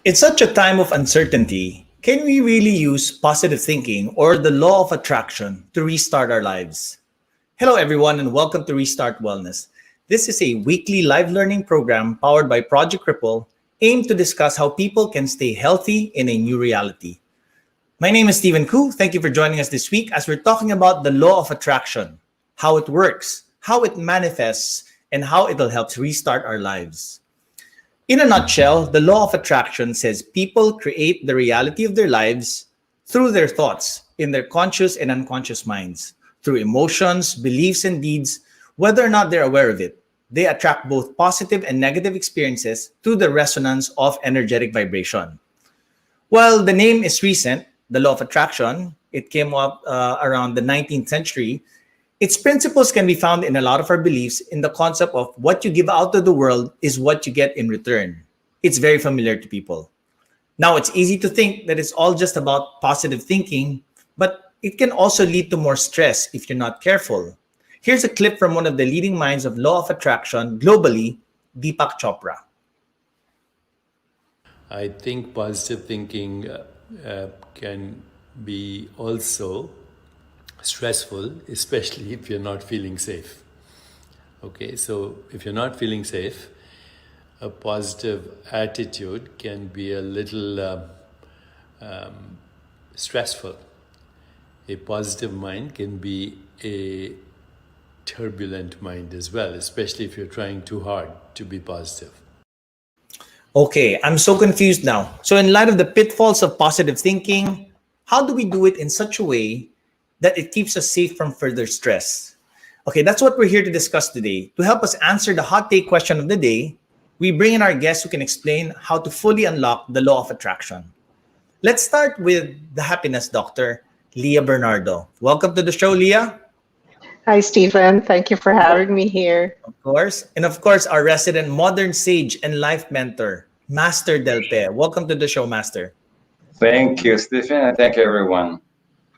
In such a time of uncertainty, can we really use positive thinking or the law of attraction to restart our lives? Hello, everyone, and welcome to Restart Wellness. This is a weekly live learning program powered by Project Ripple, aimed to discuss how people can stay healthy in a new reality. My name is Stephen Koo. Thank you for joining us this week as we're talking about the law of attraction, how it works, how it manifests, and how it'll help restart our lives. In a nutshell, the law of attraction says people create the reality of their lives through their thoughts in their conscious and unconscious minds, through emotions, beliefs, and deeds, whether or not they're aware of it. They attract both positive and negative experiences through the resonance of energetic vibration. While the name is recent, the law of attraction, it came up around the 19th century. Its principles can be found in a lot of our beliefs in the concept of what you give out to the world is what you get in return. It's very familiar to people. Now, it's easy to think that it's all just about positive thinking, but it can also lead to more stress if you're not careful. Here's a clip from one of the leading minds of law of attraction globally, Deepak Chopra. I think positive thinking can be also stressful, especially if you're not feeling safe. Okay, so if you're not feeling safe, a positive attitude can be a little stressful. A positive mind can be a turbulent mind as well, especially if you're trying too hard to be positive. Okay, I'm so confused now. So in light of the pitfalls of positive thinking, how do we do it in such a way that it keeps us safe from further stress? Okay, that's what we're here to discuss today. To help us answer the hot take question of the day, we bring in our guest who can explain how to fully unlock the law of attraction. Let's start with the happiness doctor, Leah Bernardo. Welcome to the show, Leah. Hi, Stephen. Thank you for having me here. Of course. And of course, our resident modern sage and life mentor, Master Delpe. Welcome to the show, Master. Thank you, Stephen, and thank you, everyone.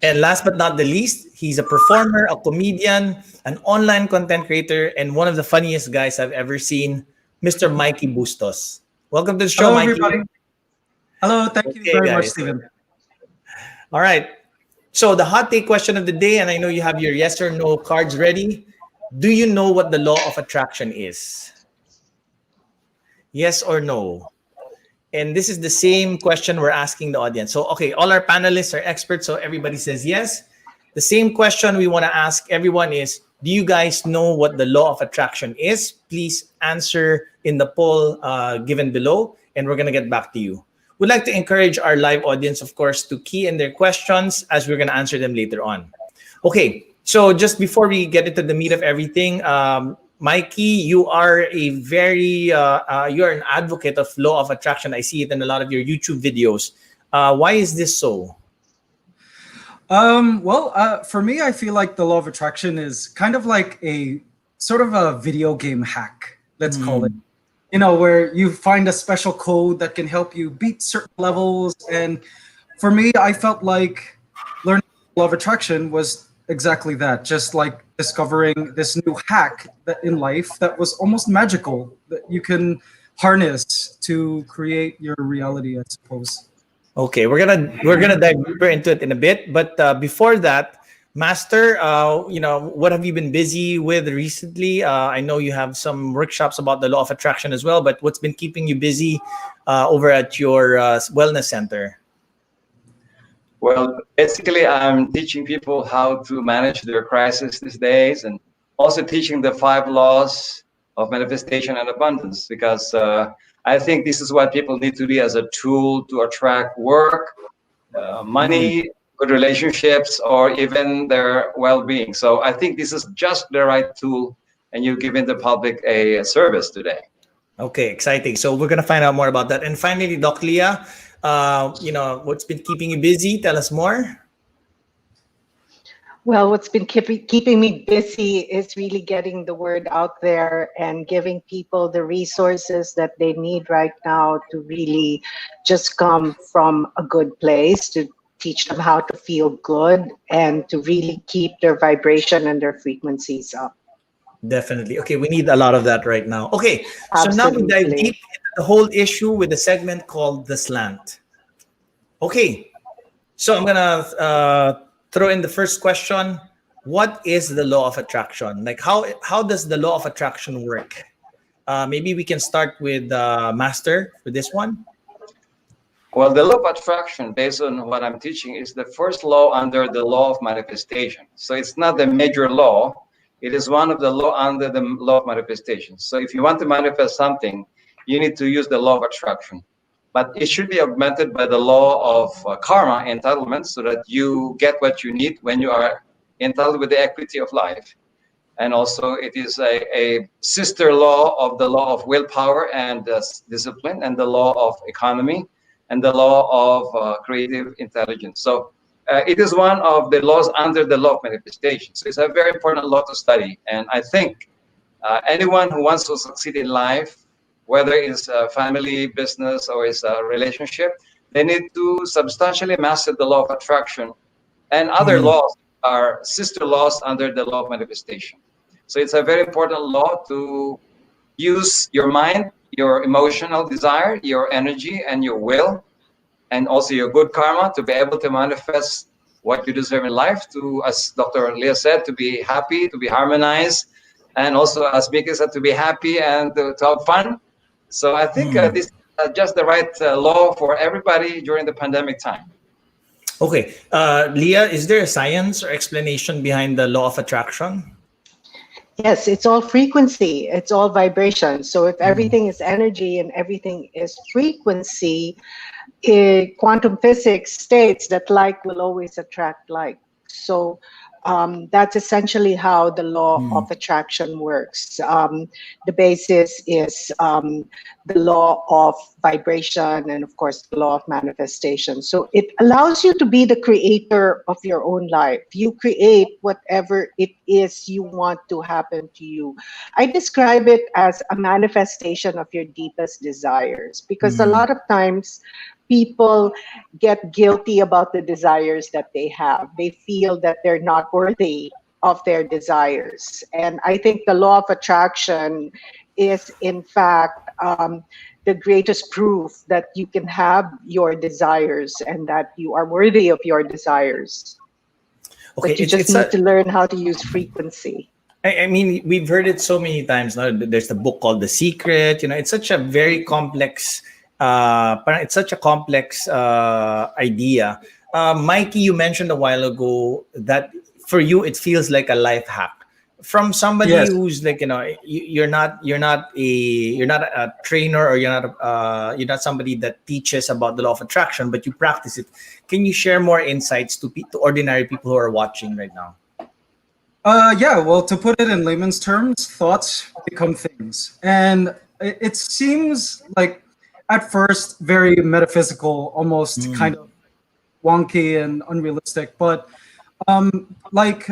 And last but not the least, he's a performer, a comedian, an online content creator, and one of the funniest guys I've ever seen, Mr. Mikey Bustos. Welcome to the show, Hello, Mikey. everybody. Hello, thank you very much, Stephen. All right. So the hot take question of the day, and I know you have your yes or no cards ready. Do you know what the law of attraction is? Yes or no? And this is the same question we're asking the audience. So, okay, all our panelists are experts, so everybody says yes. The same question we want to ask everyone is, do you guys know what the law of attraction is? Please answer in the poll given below, and we're going to get back to you. We'd like to encourage our live audience, of course, to key in their questions as we're going to answer them later on. Okay, so just before we get into the meat of everything, Mikey, you are a very, you're an advocate of law of attraction. I see it in a lot of your YouTube videos. Why is this so? For me, I feel like the law of attraction is kind of like a sort of a video game hack, let's call it. You know, where you find a special code that can help you beat certain levels. And for me, I felt like learning the law of attraction was exactly that, just like discovering this new hack that in life that was almost magical that you can harness to create your reality, I suppose. Okay, we're gonna dive deeper into it in a bit, but before that, Master, what have you been busy with recently? I know you have some workshops about the law of attraction as well, but what's been keeping you busy over at your wellness center? Well, basically, I'm teaching people how to manage their crisis these days, and also teaching the 5 laws of manifestation and abundance, because I think this is what people need to be as a tool to attract work, money, good relationships, or even their well-being. So I think this is just the right tool, and you've given the public a service today. Okay, exciting. So we're gonna find out more about that. And finally, Doc Leah, what's been keeping you busy? Tell us more. Well, what's been keeping me busy is really getting the word out there and giving people the resources that they need right now to really just come from a good place, to teach them how to feel good and to really keep their vibration and their frequencies up. Definitely. Okay, we need a lot of that right now. Okay, so now we dive Absolutely. deep into the whole issue with the segment called The Slant. Okay, so I'm gonna throw in the first question. What is the law of attraction? Like how does the law of attraction work? Maybe we can start with Master for this one. Well, the law of attraction, based on what I'm teaching, is the first law under the law of manifestation. So it's not the major law. It is one of the law under the law of manifestation. So if you want to manifest something, you need to use the law of attraction. But it should be augmented by the law of karma, entitlement, so that you get what you need when you are entitled with the equity of life. And also it is a sister law of the law of willpower and discipline, and the law of economy, and the law of creative intelligence. So it is one of the laws under the law of manifestation. So it's a very important law to study. And I think anyone who wants to succeed in life, whether it's a family, business, or it's a relationship, they need to substantially master the law of attraction, and other Mm, laws are sister laws under the law of manifestation. So it's a very important law to use your mind, your emotional desire, your energy, and your will, and also your good karma to be able to manifest what you deserve in life, to, as Dr. Leah said, to be happy, to be harmonized, and also, as Mika said, to be happy and to have fun. So I think mm. this is just the right law for everybody during the pandemic time. Okay, Leah, is there a science or explanation behind the law of attraction? Yes, it's all frequency, it's all vibration. So if Mm, everything is energy and everything is frequency, quantum physics states that like will always attract like. So that's essentially how the law of mm, attraction works. The basis is the law of vibration and, of course, the law of manifestation. So it allows you to be the creator of your own life. You create whatever it is you want to happen to you. I describe it as a manifestation of your deepest desires, because a mm, lot of times people get guilty about the desires that they have. They feel that they're not worthy of their desires. And I think the law of attraction is, in fact, the greatest proof that you can have your desires and that you are worthy of your desires. Okay, But you it's just it's need a. to learn how to use frequency. I mean, we've heard it so many times now. There's the book called The Secret. You know, it's such a very complex. It's such a complex idea. Mikey, you mentioned a while ago that for you it feels like a life hack. From somebody Yes. who's like, you're not a trainer, or you're not somebody that teaches about the law of attraction, but you practice it. Can you share more insights to ordinary people who are watching right now? Yeah, well, to put it in layman's terms, thoughts become things. And it seems like at first very metaphysical, almost kind of wonky and unrealistic. But like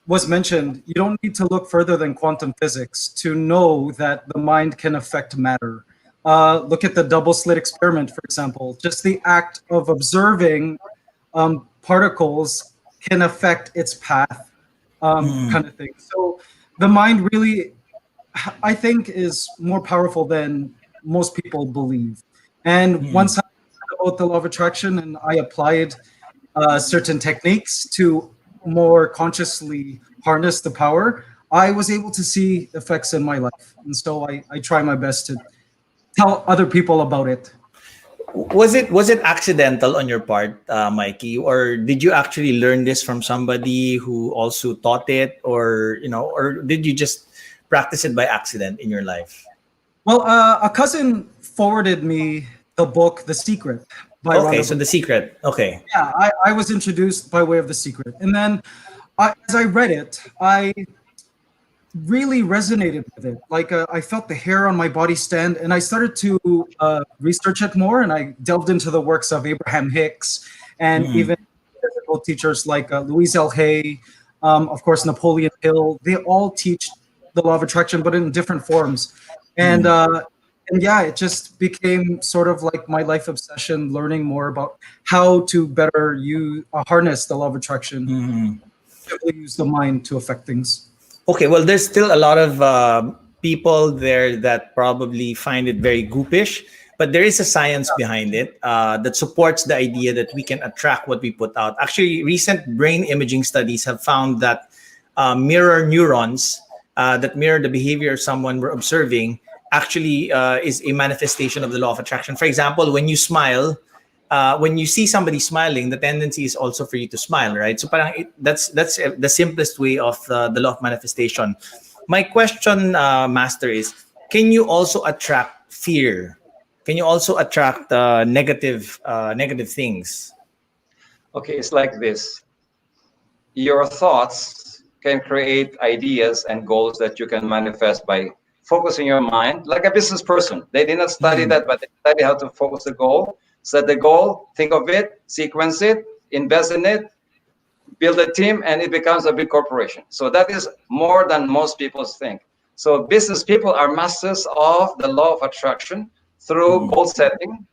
was mentioned, you don't need to look further than quantum physics to know that the mind can affect matter. Look at the double slit experiment, for example. Just the act of observing particles can affect its path, kind of thing. So the mind really, I think, is more powerful than most people believe. And once I learned about the law of attraction and I applied certain techniques to more consciously harness the power, I was able to see effects in my life. And so I try my best to tell other people about it. Was it accidental on your part, Mikey, or did you actually learn this from somebody who also taught it, or did you just practice it by accident in your life? Well, a cousin forwarded me the book The Secret by Okay, Rhonda so Byrne. The Secret. Okay. Yeah, I was introduced by way of The Secret. And then as I read it, I really resonated with it. Like I felt the hair on my body stand, and I started to research it more. And I delved into the works of Abraham Hicks, and Mm, even physical teachers like Louise L. Hay, of course Napoleon Hill. They all teach the law of attraction, but in different forms. And mm, and yeah, it just became sort of like my life obsession, learning more about how to better harness the law of attraction, mm. simply use the mind to affect things. Okay, well, there's still a lot of people there that probably find it very goopish, but there is a science behind it that supports the idea that we can attract what we put out. Actually, recent brain imaging studies have found that mirror neurons that mirror the behavior of someone we're observing actually is a manifestation of the law of attraction. For example, when you see somebody smiling, the tendency is also for you to smile, right? So parang that's the simplest way of the law of manifestation. My question, Master, is: can you also attract fear? Can you also attract negative things? Okay, it's like this. Your thoughts can create ideas and goals that you can manifest by focusing your mind like a business person. They did not study Mm. that, but they study how to focus the goal, set the goal, think of it, sequence it, invest in it, build a team, and it becomes a big corporation. So that is more than most people think. So business people are masters of the law of attraction through goal setting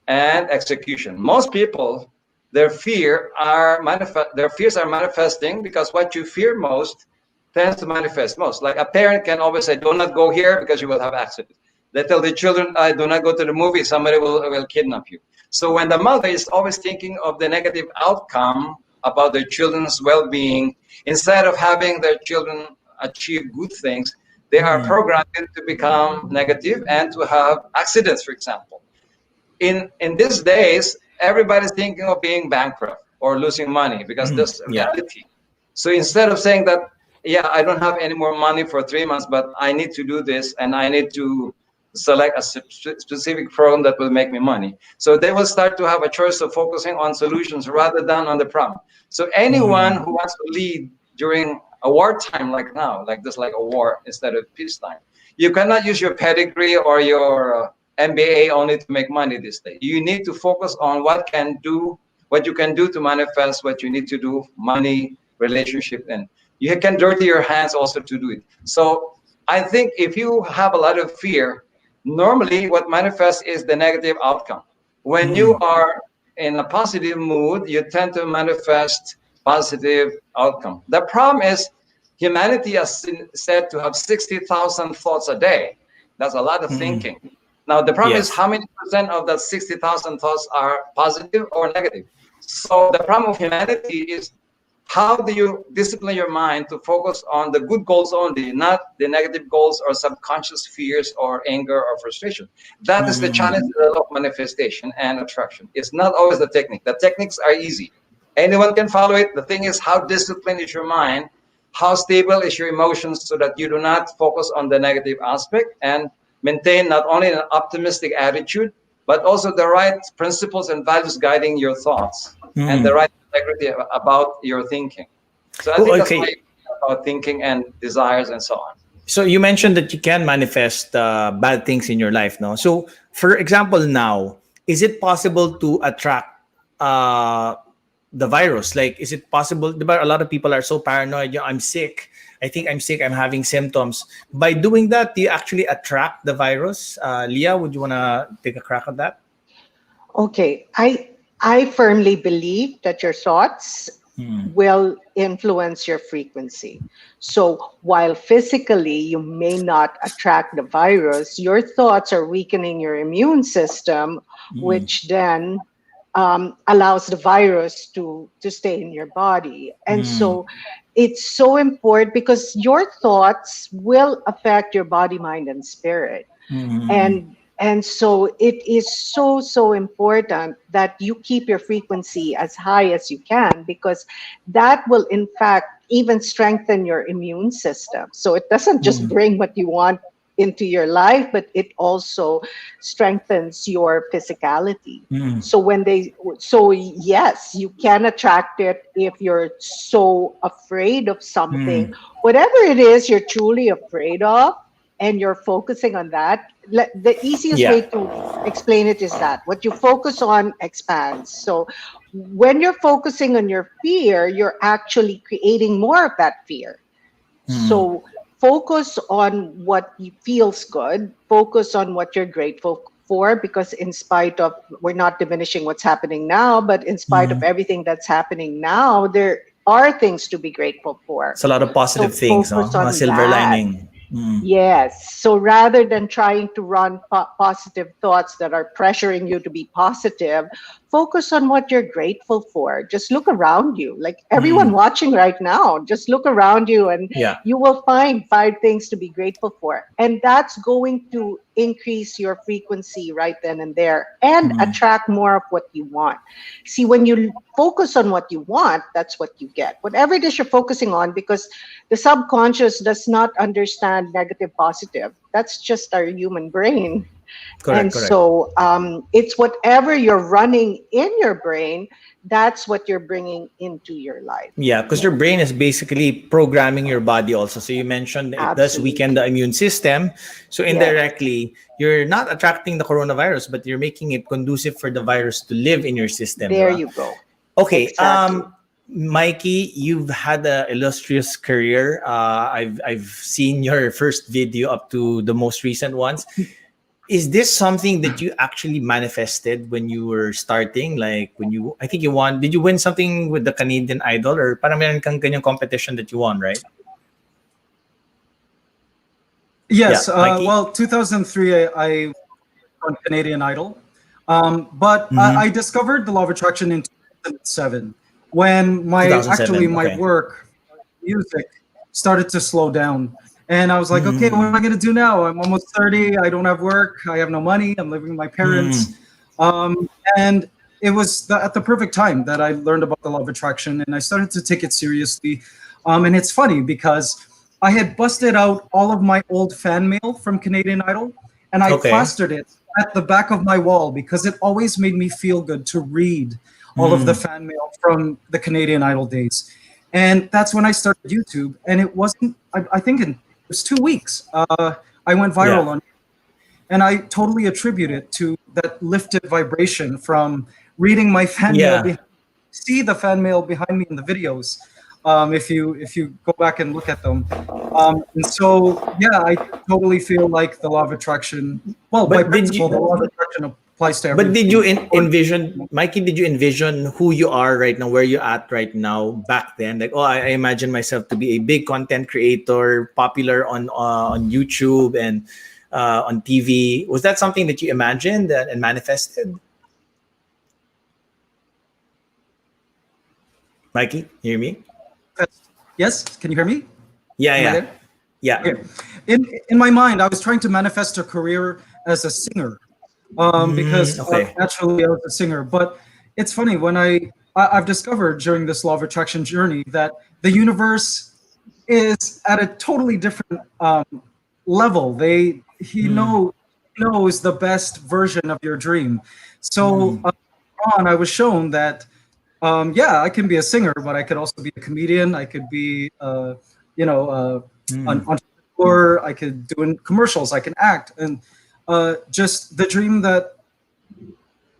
and execution. Most people, their fears are manifesting because what you fear most tends to manifest most. Like a parent can always say, "Do not go here because you will have accident." They tell the children, "Do not go to the movie; somebody will kidnap you." So when the mother is always thinking of the negative outcome about their children's well-being, instead of having their children achieve good things, they are programmed to become negative and to have accidents, for example. In these days, everybody's thinking of being bankrupt or losing money because that's a Yeah. reality. So instead of saying that, yeah, I don't have any more money for 3 months, but I need to do this and I need to select a specific program that will make me money. So they will start to have a choice of focusing on solutions rather than on the problem. So anyone who wants to lead during a wartime like now, like this, like a war instead of peacetime, you cannot use your pedigree or your MBA only to make money this day. You need to focus on what you can do to manifest what you need to do, money, relationship, and you can dirty your hands also to do it. So I think if you have a lot of fear, normally what manifests is the negative outcome. When you are in a positive mood, you tend to manifest positive outcome. The problem is humanity is said to have 60,000 thoughts a day. That's a lot of thinking. Now, the problem is Yes. how many percent of that 60,000 thoughts are positive or negative? So the problem of humanity is how do you discipline your mind to focus on the good goals only, not the negative goals or subconscious fears or anger or frustration? That is the challenge of manifestation and attraction. It's not always the technique. The techniques are easy. Anyone can follow it. The thing is, how disciplined is your mind? How stable is your emotions so that you do not focus on the negative aspect and maintain not only an optimistic attitude, but also the right principles and values guiding your thoughts and the right integrity about your thinking. So I Oh, think that's my okay. about thinking and desires and so on. So you mentioned that you can manifest bad things in your life, no? So, for example, now, is it possible to attract uh, the virus? Like, is it possible? A lot of people are so paranoid. I'm sick. I think I'm sick. I'm having symptoms. By doing that, do you actually attract the virus? Leah, would you want to take a crack at that? Okay, I firmly believe that your thoughts will influence your frequency. So while physically you may not attract the virus, your thoughts are weakening your immune system, which then allows the virus to stay in your body. And so it's so important because your thoughts will affect your body, mind, and spirit. And so it is so important that you keep your frequency as high as you can, because that will in fact even strengthen your immune system. So it doesn't just bring what you want into your life, but it also strengthens your physicality. So yes, you can attract it if you're so afraid of something, whatever it is you're truly afraid of, and you're focusing on that. The easiest way Yeah. to explain it is that what you focus on expands. So when you're focusing on your fear, you're actually creating more of that fear. So focus on what feels good, focus on what you're grateful for, because in spite of, we're not diminishing what's happening now, but in spite of everything that's happening now, there are things to be grateful for. It's a lot of So positive things, no? focus Mga on silver that. lining. Mm. Yes. So rather than trying to run positive thoughts that are pressuring you to be positive, focus on what you're grateful for. Just look around you, like everyone Mm. watching right now. Just look around you and Yeah. you will find five things to be grateful for. And that's going to increase your frequency right then and there and Mm. attract more of what you want. See, when you focus on what you want, that's what you get. Whatever it is you're focusing on, because the subconscious does not understand negative positive. That's just our human brain. Correct, And correct. so it's whatever you're running in your brain, that's what you're bringing into your life. Yeah, because your brain is basically programming your body also. So you mentioned it does weaken the Absolutely. immune system. So Yes. indirectly, you're not attracting the coronavirus, but you're making it conducive for the virus to live in your system, di There ba? you go. Okay, Exactly. Mikey, you've had an illustrious career. I've seen your first video up to the most recent ones. Is this something that you actually manifested when you were starting? Like when you, I think you won. Did you win something with the Canadian Idol, or parang meron kang ganyang competition that you won, right? Yeah, Yes. Mikey. Well, 2003, I on Canadian Idol. But Mm-hmm. I discovered the law of attraction in 2007 when my actually 2007. my Okay. work music started to slow down. And I was like, okay, what am I Mm. going to do now? I'm almost 30. I don't have work. I have no money. I'm living with my Mm. parents. And it was at the perfect time that I learned about the law of attraction and I started to take it seriously. And it's funny because I had busted out all of my old fan mail from Canadian Idol and I Okay. plastered it at the back of my wall because it always made me feel good to read all of the Mm. fan mail from the Canadian Idol days. And that's when I started YouTube. And it wasn't, I think in it was 2 weeks, I went Yeah. viral on, and I totally attribute it to that lifted vibration from reading my fan mail. Yeah. See the fan mail behind me in the videos, if you go back and look at them. And so, yeah, I totally feel like the law of attraction. Well, by But did principle, the you? law of attraction applies to But did you everything. envision, Mikey? Did you envision who you are right now, where you're at right now, back then? Like, oh, I imagine myself to be a big content creator, popular on YouTube and on TV. Was that something that you imagined and manifested? Mikey, hear me? Yes, can you hear me? Yeah, Am I yeah, there? yeah. Okay. In my mind, I was trying to manifest a career as a singer, because Okay. naturally I was a singer. But it's funny when I've discovered during this law of attraction journey that the universe is at a totally different level. He knows the best version of your dream. So on, I was shown that yeah, I can be a singer, but I could also be a comedian. I could be an entrepreneur. I could do in commercials. I can act, and just the dream that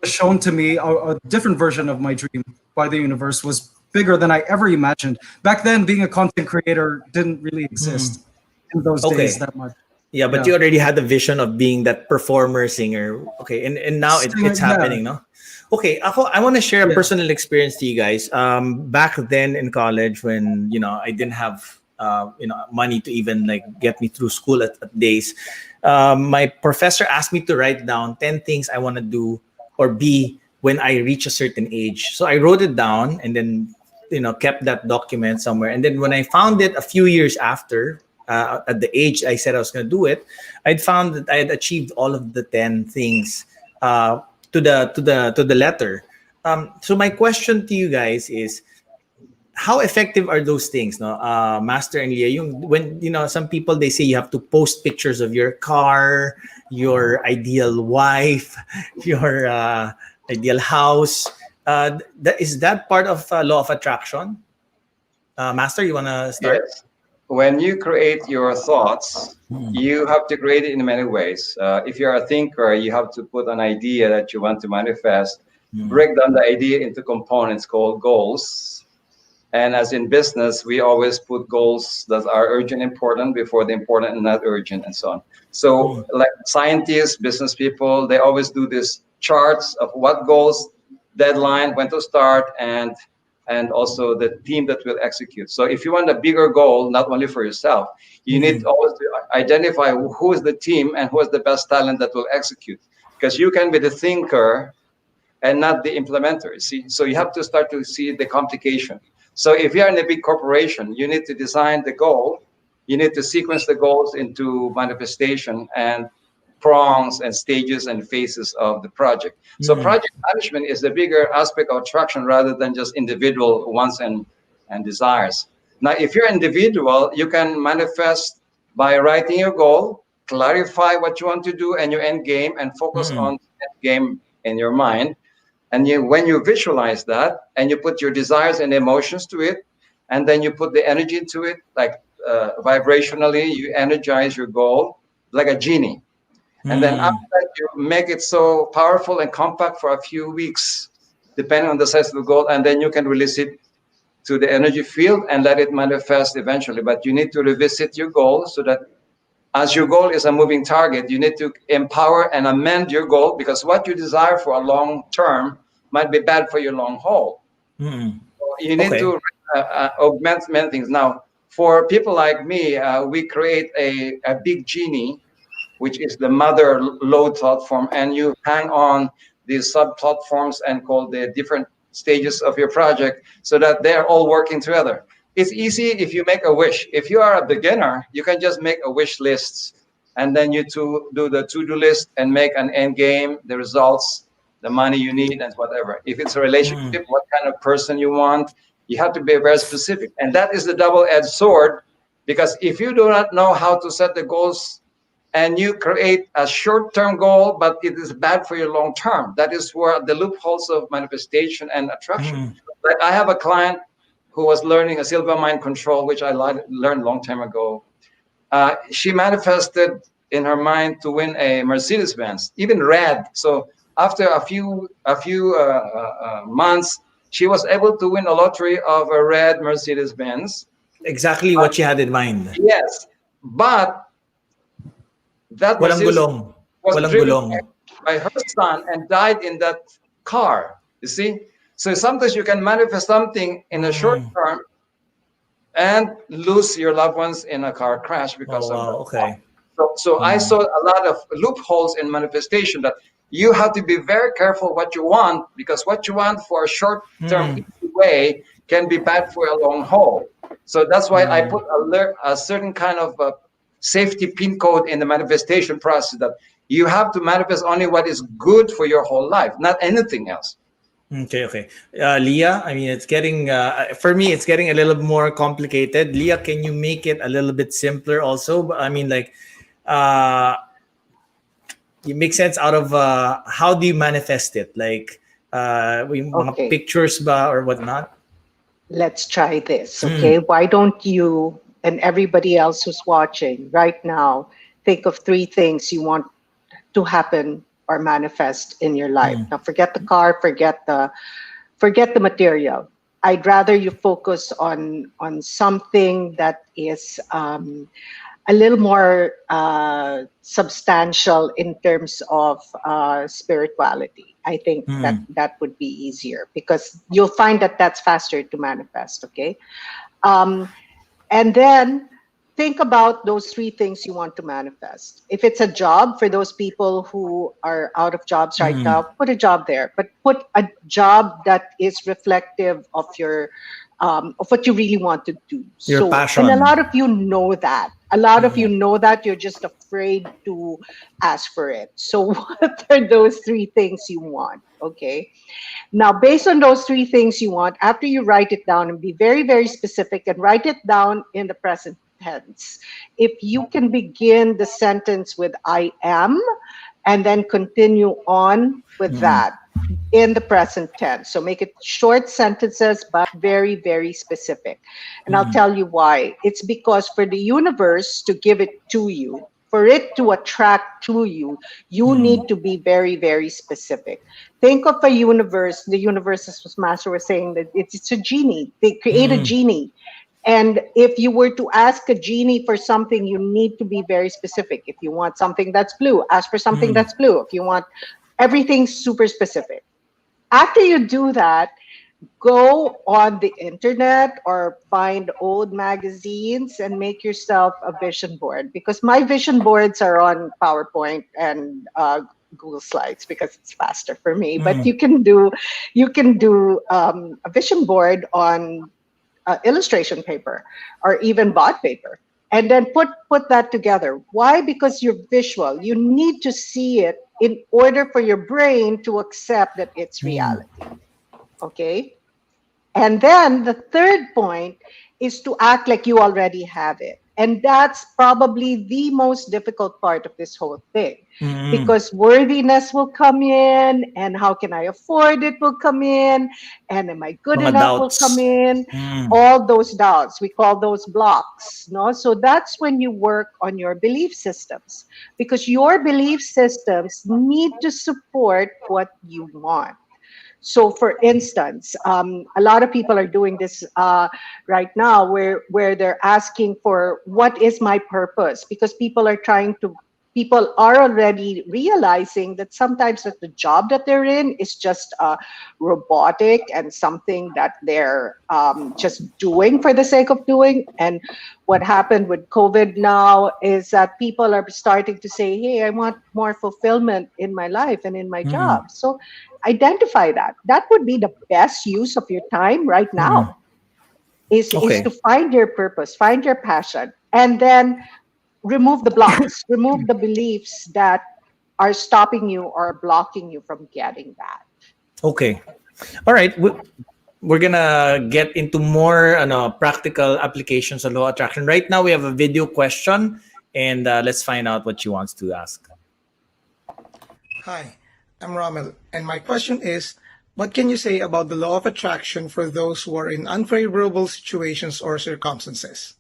was shown to me, a different version of my dream by the universe, was bigger than I ever imagined. Back then, being a content creator didn't really exist in those days Okay. that much. Yeah, but Yeah, you already had the vision of being that performer singer. Okay, and now singer. it's Yeah, happening, no? Okay, I want to share a yeah. personal experience to you guys. Back then in college, when I didn't have money to even like get me through school at days, my professor asked me to write down 10 things I want to do or be when I reach a certain age. So I wrote it down and then kept that document somewhere. And then when I found it a few years after, at the age I said I was going to do it, I'd found that I had achieved all of the 10 things uh, to the letter. So my question to you guys is, how effective are those things, no? Master and Leah, when some people, they say you have to post pictures of your car, your ideal wife, your ideal house. Is that part of law of attraction? Master, you want to start? Yes. When you create your thoughts, you have to create it in many ways. If you're a thinker, you have to put an idea that you want to manifest, break down the idea into components called goals. And as in business, we always put goals that are urgent, important before the important and not urgent, and so on. So, like scientists, business people, they always do this charts of what goals, deadline, when to start, and and also the team that will execute. So if you want a bigger goal, not only for yourself, you need always to identify who is the team and who is the best talent that will execute. Because you can be the thinker and not the implementer. See, so you have to start to see the complication. So if you're in a big corporation, you need to design the goal. You need to sequence the goals into manifestation and prongs and stages and phases of the project. So project management is the bigger aspect of attraction rather than just individual wants and desires. Now, if you're individual, you can manifest by writing your goal, clarify what you want to do and your end game, and focus on the end game in your mind. And when you visualize that and you put your desires and emotions to it, and then you put the energy to it, like vibrationally, you energize your goal like a genie. And then after that, you make it so powerful and compact for a few weeks, depending on the size of the goal, and then you can release it to the energy field and let it manifest eventually. But you need to revisit your goal so that as your goal is a moving target, you need to empower and amend your goal, because what you desire for a long term might be bad for your long haul. So you need to augment many things. Now, for people like me, we create a big genie, which is the mother load platform, and you hang on these sub platforms and call the different stages of your project so that they're all working together. It's easy if you make a wish. If you are a beginner, you can just make a wish list, and then you do the to-do list and make an end game, the results, the money you need, and whatever. If it's a relationship, what kind of person you want, you have to be very specific. And that is the double-edged sword, because if you do not know how to set the goals and you create a short-term goal, but it is bad for your long-term, that is where the loopholes of manifestation and attraction. Like I have a client who was learning a silver mind control, which I learned a long time ago. She manifested in her mind to win a Mercedes Benz, even red. So after a few months, she was able to win a lottery of a red Mercedes Benz. Exactly what she had in mind. Yes, but that Walang Mercedes gulong. was Walang driven gulong. by her son and died in that car. You see? So sometimes you can manifest something in the short term and lose your loved ones in a car crash because of that. Okay. So I saw a lot of loopholes in manifestation, that you have to be very careful what you want, because what you want for a short-term easy way can be bad for a long haul. So that's why I put a certain kind of safety pin code in the manifestation process, that you have to manifest only what is good for your whole life, not anything else. Okay. Leah, I mean, it's getting, for me, it's getting a little more complicated. Leah, can you make it a little bit simpler also? I mean, like, you make sense out of how do you manifest it? Like, mga pictures ba or whatnot? Let's try this, okay? Why don't you and everybody else who's watching right now think of 3 things you want to happen or manifest in your life. Now, forget the car, forget the material. I'd rather you focus on something that is a little more substantial in terms of spirituality. I think that would be easier, because you'll find that that's faster to manifest, okay? And then think about those 3 things you want to manifest. If it's a job, for those people who are out of jobs right now, put a job there, but put a job that is reflective of your of what you really want to do. Your passion. And a lot of you know that. A lot of you know that. You're just afraid to ask for it. So what are those 3 things you want? Okay. Now, based on those 3 things you want, after you write it down, and be very, very specific, and write it down in the present tense. If you can begin the sentence with I am, and then continue on with that in the present tense. So make it short sentences, but very, very specific. And I'll tell you why. It's because for the universe to give it to you, for it to attract to you, you need to be very, very specific. Think of a universe. The universe, as Master was saying, that it's a genie. They create a genie. And if you were to ask a genie for something, you need to be very specific. If you want something that's blue, ask for something that's blue. If you want everything super specific. After you do that, go on the internet or find old magazines and make yourself a vision board, because my vision boards are on PowerPoint and Google Slides because it's faster for me. But you can do a vision board on illustration paper or even bond paper, and then put that together. Why? Because you're visual. You need to see it in order for your brain to accept that it's reality. Okay. And then the third point is to act like you already have it. And that's probably the most difficult part of this whole thing, because worthiness will come in, and how can I afford it will come in, and am I good Mga enough will come doubts. in. All those doubts, we call those blocks. No? So that's when you work on your belief systems, because your belief systems need to support what you want. So, for instance, a lot of people are doing this right now, where they're asking for what is my purpose, because people are already realizing that sometimes that the job that they're in is just robotic and something that they're just doing for the sake of doing. And what happened with COVID now is that people are starting to say, hey, I want more fulfillment in my life and in my job. So identify that. That would be the best use of your time right now, is to Okay. find your purpose, find your passion, and then remove the blocks, remove the beliefs that are stopping you or blocking you from getting that. Okay. All right. We're gonna get into more practical applications of law of attraction. Right now, we have a video question, and let's find out what she wants to ask. Hi, I'm Rommel, and my question is, what can you say about the law of attraction for those who are in unfavorable situations or circumstances?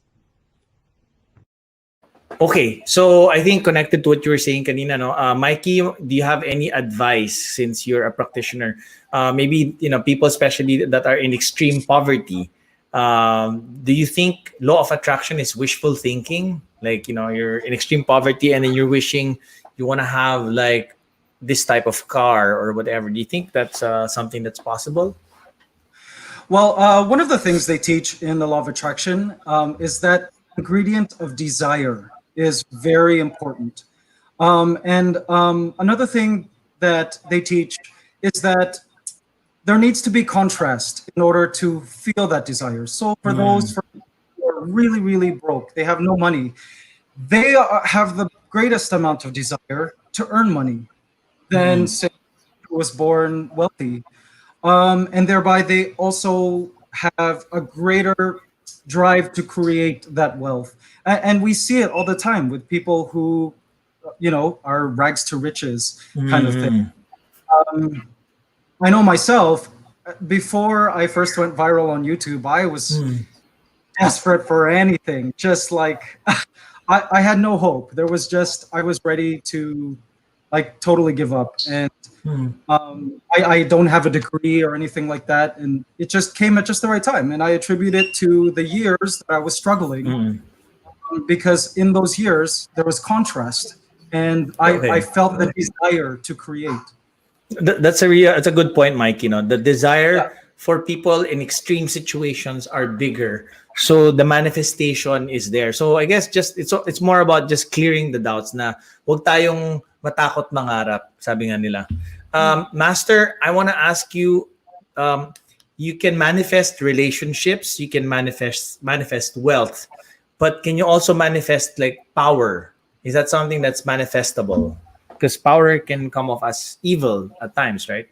Okay, so I think connected to what you were saying kanina, no, Mikey, do you have any advice since you're a practitioner? Maybe people, especially that are in extreme poverty. Do you think law of attraction is wishful thinking? Like you're in extreme poverty and then you're wishing you want to have like this type of car or whatever. Do you think that's something that's possible? Well, one of the things they teach in the law of attraction is that ingredient of desire is very important. And another thing that they teach is that there needs to be contrast in order to feel that desire. So for those who are really, really broke, they have no money, they have the greatest amount of desire to earn money than say who was born wealthy. And thereby they also have a greater drive to create that wealth. And we see it all the time with people who, are rags to riches kind of thing. I know myself, before I first went viral on YouTube, I was desperate for anything. Just like, I had no hope. There was just, I was ready to like totally give up. And I don't have a degree or anything like that. And it just came at just the right time. And I attribute it to the years that I was struggling, because in those years, there was contrast. And I Okay. felt the desire to create. That's a good point, Mike. The Yeah. desire for people in extreme situations are bigger, so the manifestation is there. So I guess just it's more about just clearing the doubts. Na wag tayong matakot mangarap, sabi nga nila. Master, I want to ask you. You can manifest relationships. You can manifest wealth, but can you also manifest like power? Is that something that's manifestable? Because power can come off as evil at times, right?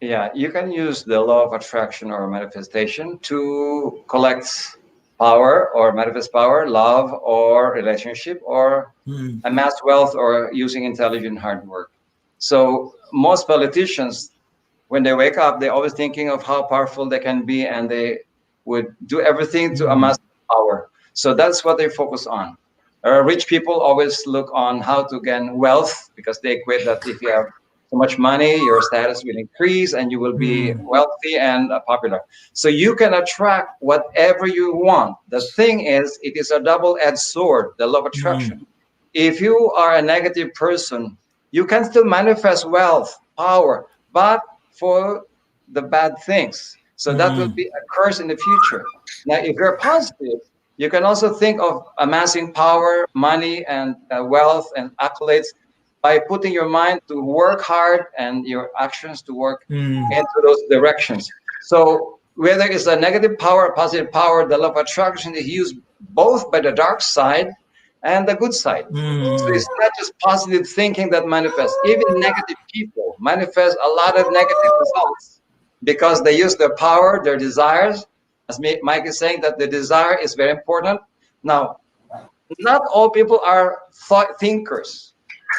Yeah, you can use the law of attraction or manifestation to collect power or manifest power, love or relationship, or amass wealth or using intelligent hard work. So most politicians, when they wake up, they're always thinking of how powerful they can be, and they would do everything to amass power. So that's what they focus on. Rich people always look on how to gain wealth, because they equate that if you have so much money, your status will increase and you will be wealthy and popular. So you can attract whatever you want. The thing is, it is a double-edged sword, the law of attraction. If you are a negative person, you can still manifest wealth, power, but for the bad things. So that will be a curse in the future. Now, if you're positive, you can also think of amassing power, money, and wealth and accolades by putting your mind to work hard and your actions to work into those directions. So whether it's a negative power or positive power, the law of attraction is used both by the dark side and the good side. So it's not just positive thinking that manifests. Even negative people manifest a lot of negative results because they use their power, their desires. As Mike is saying, that the desire is very important. Now, not all people are thought thinkers.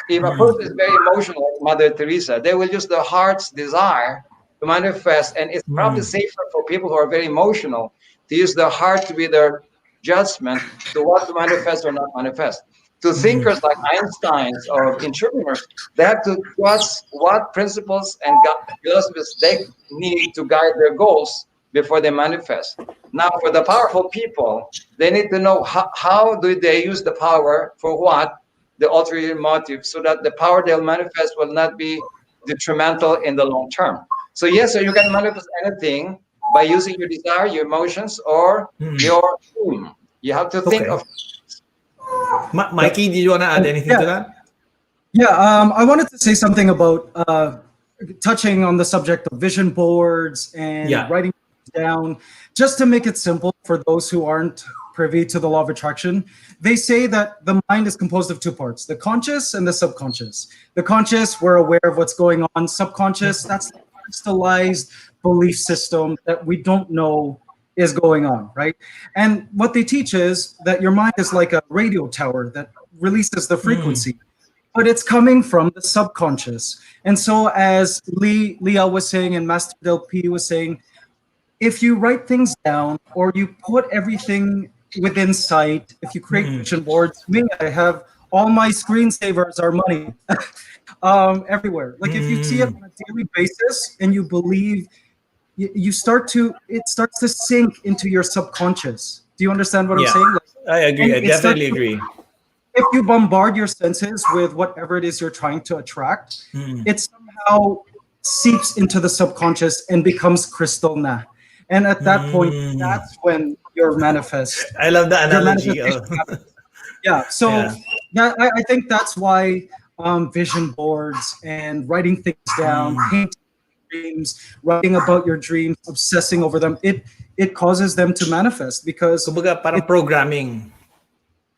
If a person is very emotional, like Mother Teresa, they will use their heart's desire to manifest, and it's probably safer for people who are very emotional to use their heart to be their judgment to what to manifest or not manifest. To thinkers like Einstein's or entrepreneurs, they have to trust what principles and philosophies they need to guide their goals before they manifest. Now, for the powerful people, they need to know how do they use the power for what, the ulterior motive, so that the power they'll manifest will not be detrimental in the long term. So yes, so you can manifest anything by using your desire, your emotions, or your dream. You have to think of. Mikey, did you want to add anything to that? Yeah, I wanted to say something about touching on the subject of vision boards and writing down. Just to make it simple for those who aren't privy to the law of attraction, they say that the mind is composed of two parts, the conscious and the subconscious. The conscious, we're aware of what's going on. Subconscious, that's the crystallized belief system that we don't know is going on, right? And what they teach is that your mind is like a radio tower that releases the frequency, but it's coming from the subconscious. And so as Leah was saying and Master Del P was saying, if you write things down or you put everything within sight, if you create vision boards, me, I have all my screensavers are money everywhere. Like if you see it on a daily basis and you believe, it starts to sink into your subconscious. Do you understand what I'm saying? Like, I agree. I definitely agree. If you bombard your senses with whatever it is you're trying to attract, it somehow seeps into the subconscious and becomes crystal na. And at that point, that's when you're manifest. I love the analogy. Yeah. So that, I think that's why vision boards and writing things down, painting dreams, writing about your dreams, obsessing over them, it causes them to manifest because parang programming.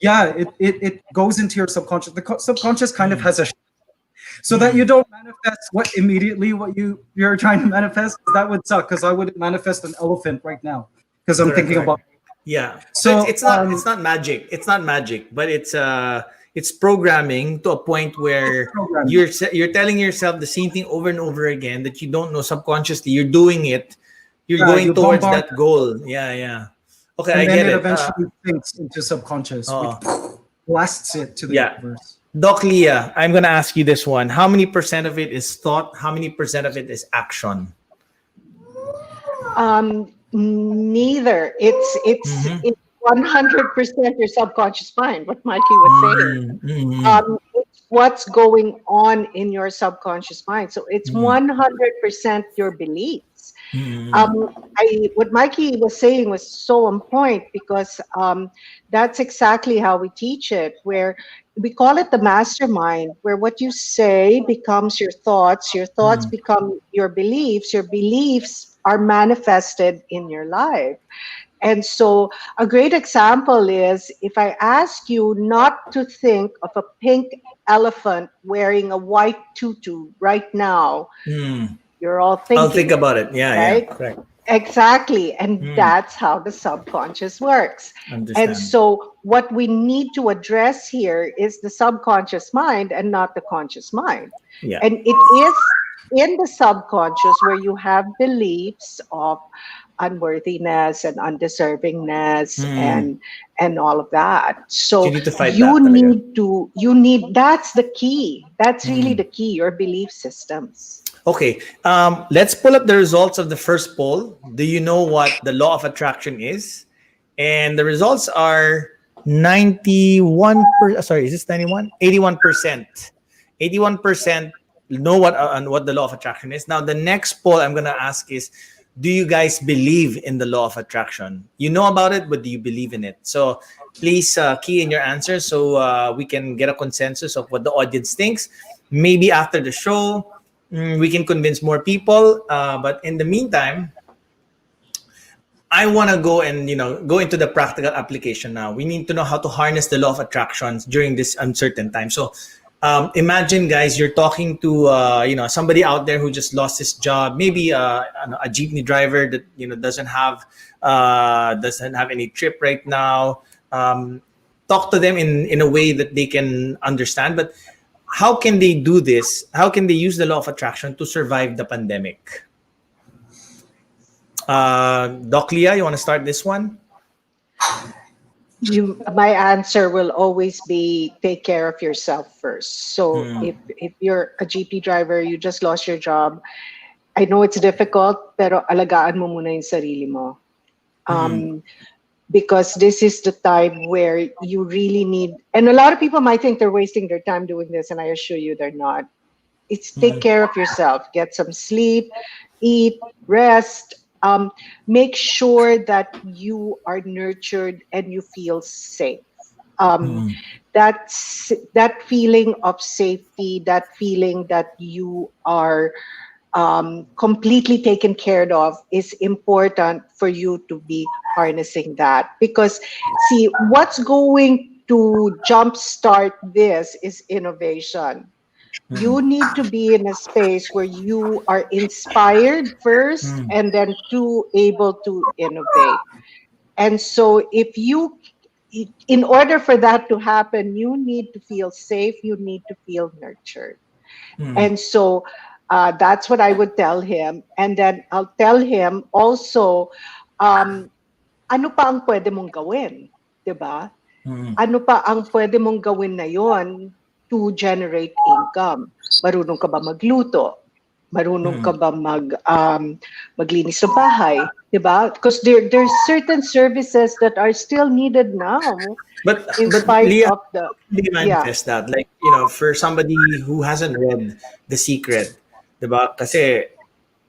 Yeah, it goes into your subconscious. The subconscious kind of has a so that you don't manifest what you're trying to manifest. That would suck because I wouldn't manifest an elephant right now because I'm thinking about. Yeah, so it's not magic. It's not magic, but it's programming to a point where you're telling yourself the same thing over and over again that you don't know subconsciously. You're doing it. You're going towards that goal. Yeah. Okay, and I then get it. It eventually sinks into subconscious, which blasts it to the universe. Doc Leah, I'm going to ask you this one. How many % of it is thought? How many % of it is action? Neither. It's 100% your subconscious mind, what Mikey was saying. It's what's going on in your subconscious mind. So it's 100% your beliefs. What Mikey was saying was so on point because that's exactly how we teach it, where we call it the mastermind, where what you say becomes your thoughts become your beliefs are manifested in your life. And so a great example is if I ask you not to think of a pink elephant wearing a white tutu right now, you're all thinking. I'll think about it. Yeah, right? Yeah, correct. Exactly. And that's how the subconscious works. Understand. And so what we need to address here is the subconscious mind and not the conscious mind. Yeah. And it is in the subconscious where you have beliefs of unworthiness and undeservingness and all of that. So you need to fight that's the key. That's really the key, your belief systems. Okay, let's pull up the results of the first poll. Do you know what the law of attraction is? And the results are 91%. Sorry, is this 91? 81%. 81% know what the law of attraction is. Now, the next poll I'm going to ask is, do you guys believe in the law of attraction? You know about it, but do you believe in it? So please key in your answers so we can get a consensus of what the audience thinks. Maybe after the show, we can convince more people. But in the meantime, I want to go and go into the practical application now. We need to know how to harness the law of attractions during this uncertain time. So, imagine, guys, you're talking to somebody out there who just lost his job, maybe a jeepney driver that doesn't have any trip right now. Talk to them in a way that they can understand. But how can they do this? How can they use the law of attraction to survive the pandemic? Doc Leah, you want to start this one? My answer will always be take care of yourself first. So if you're a GP driver, you just lost your job. I know it's difficult, pero alagaan mo muna yung sarili mo. Because this is the time where you really need, and a lot of people might think they're wasting their time doing this, and I assure you they're not. It's take care of yourself, get some sleep, eat, rest. Make sure that you are nurtured and you feel safe. That feeling of safety, that feeling that you are completely taken care of is important for you to be harnessing that. Because see, what's going to jumpstart this is innovation. You need to be in a space where you are inspired first and then able to innovate. And so in order for that to happen, you need to feel safe, you need to feel nurtured. And so that's what I would tell him. And then I'll tell him also, ano pa ang pwede mong gawin? Diba? Ano pa ang pwede mong gawin na yon to generate income? Marunong ka ba magluto? Marunong ka ba maglinis ng bahay? Diba? Because there's certain services that are still needed now. But Leah, manifest that. Like, for somebody who hasn't read The Secret, diba? Kasi,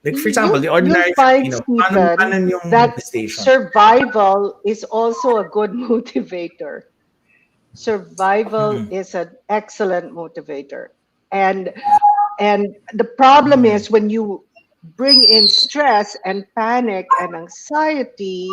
like, for example, the ordinary Filipino, paano yung that survival is also a good motivator. Survival is an excellent motivator. And the problem is when you bring in stress and panic and anxiety,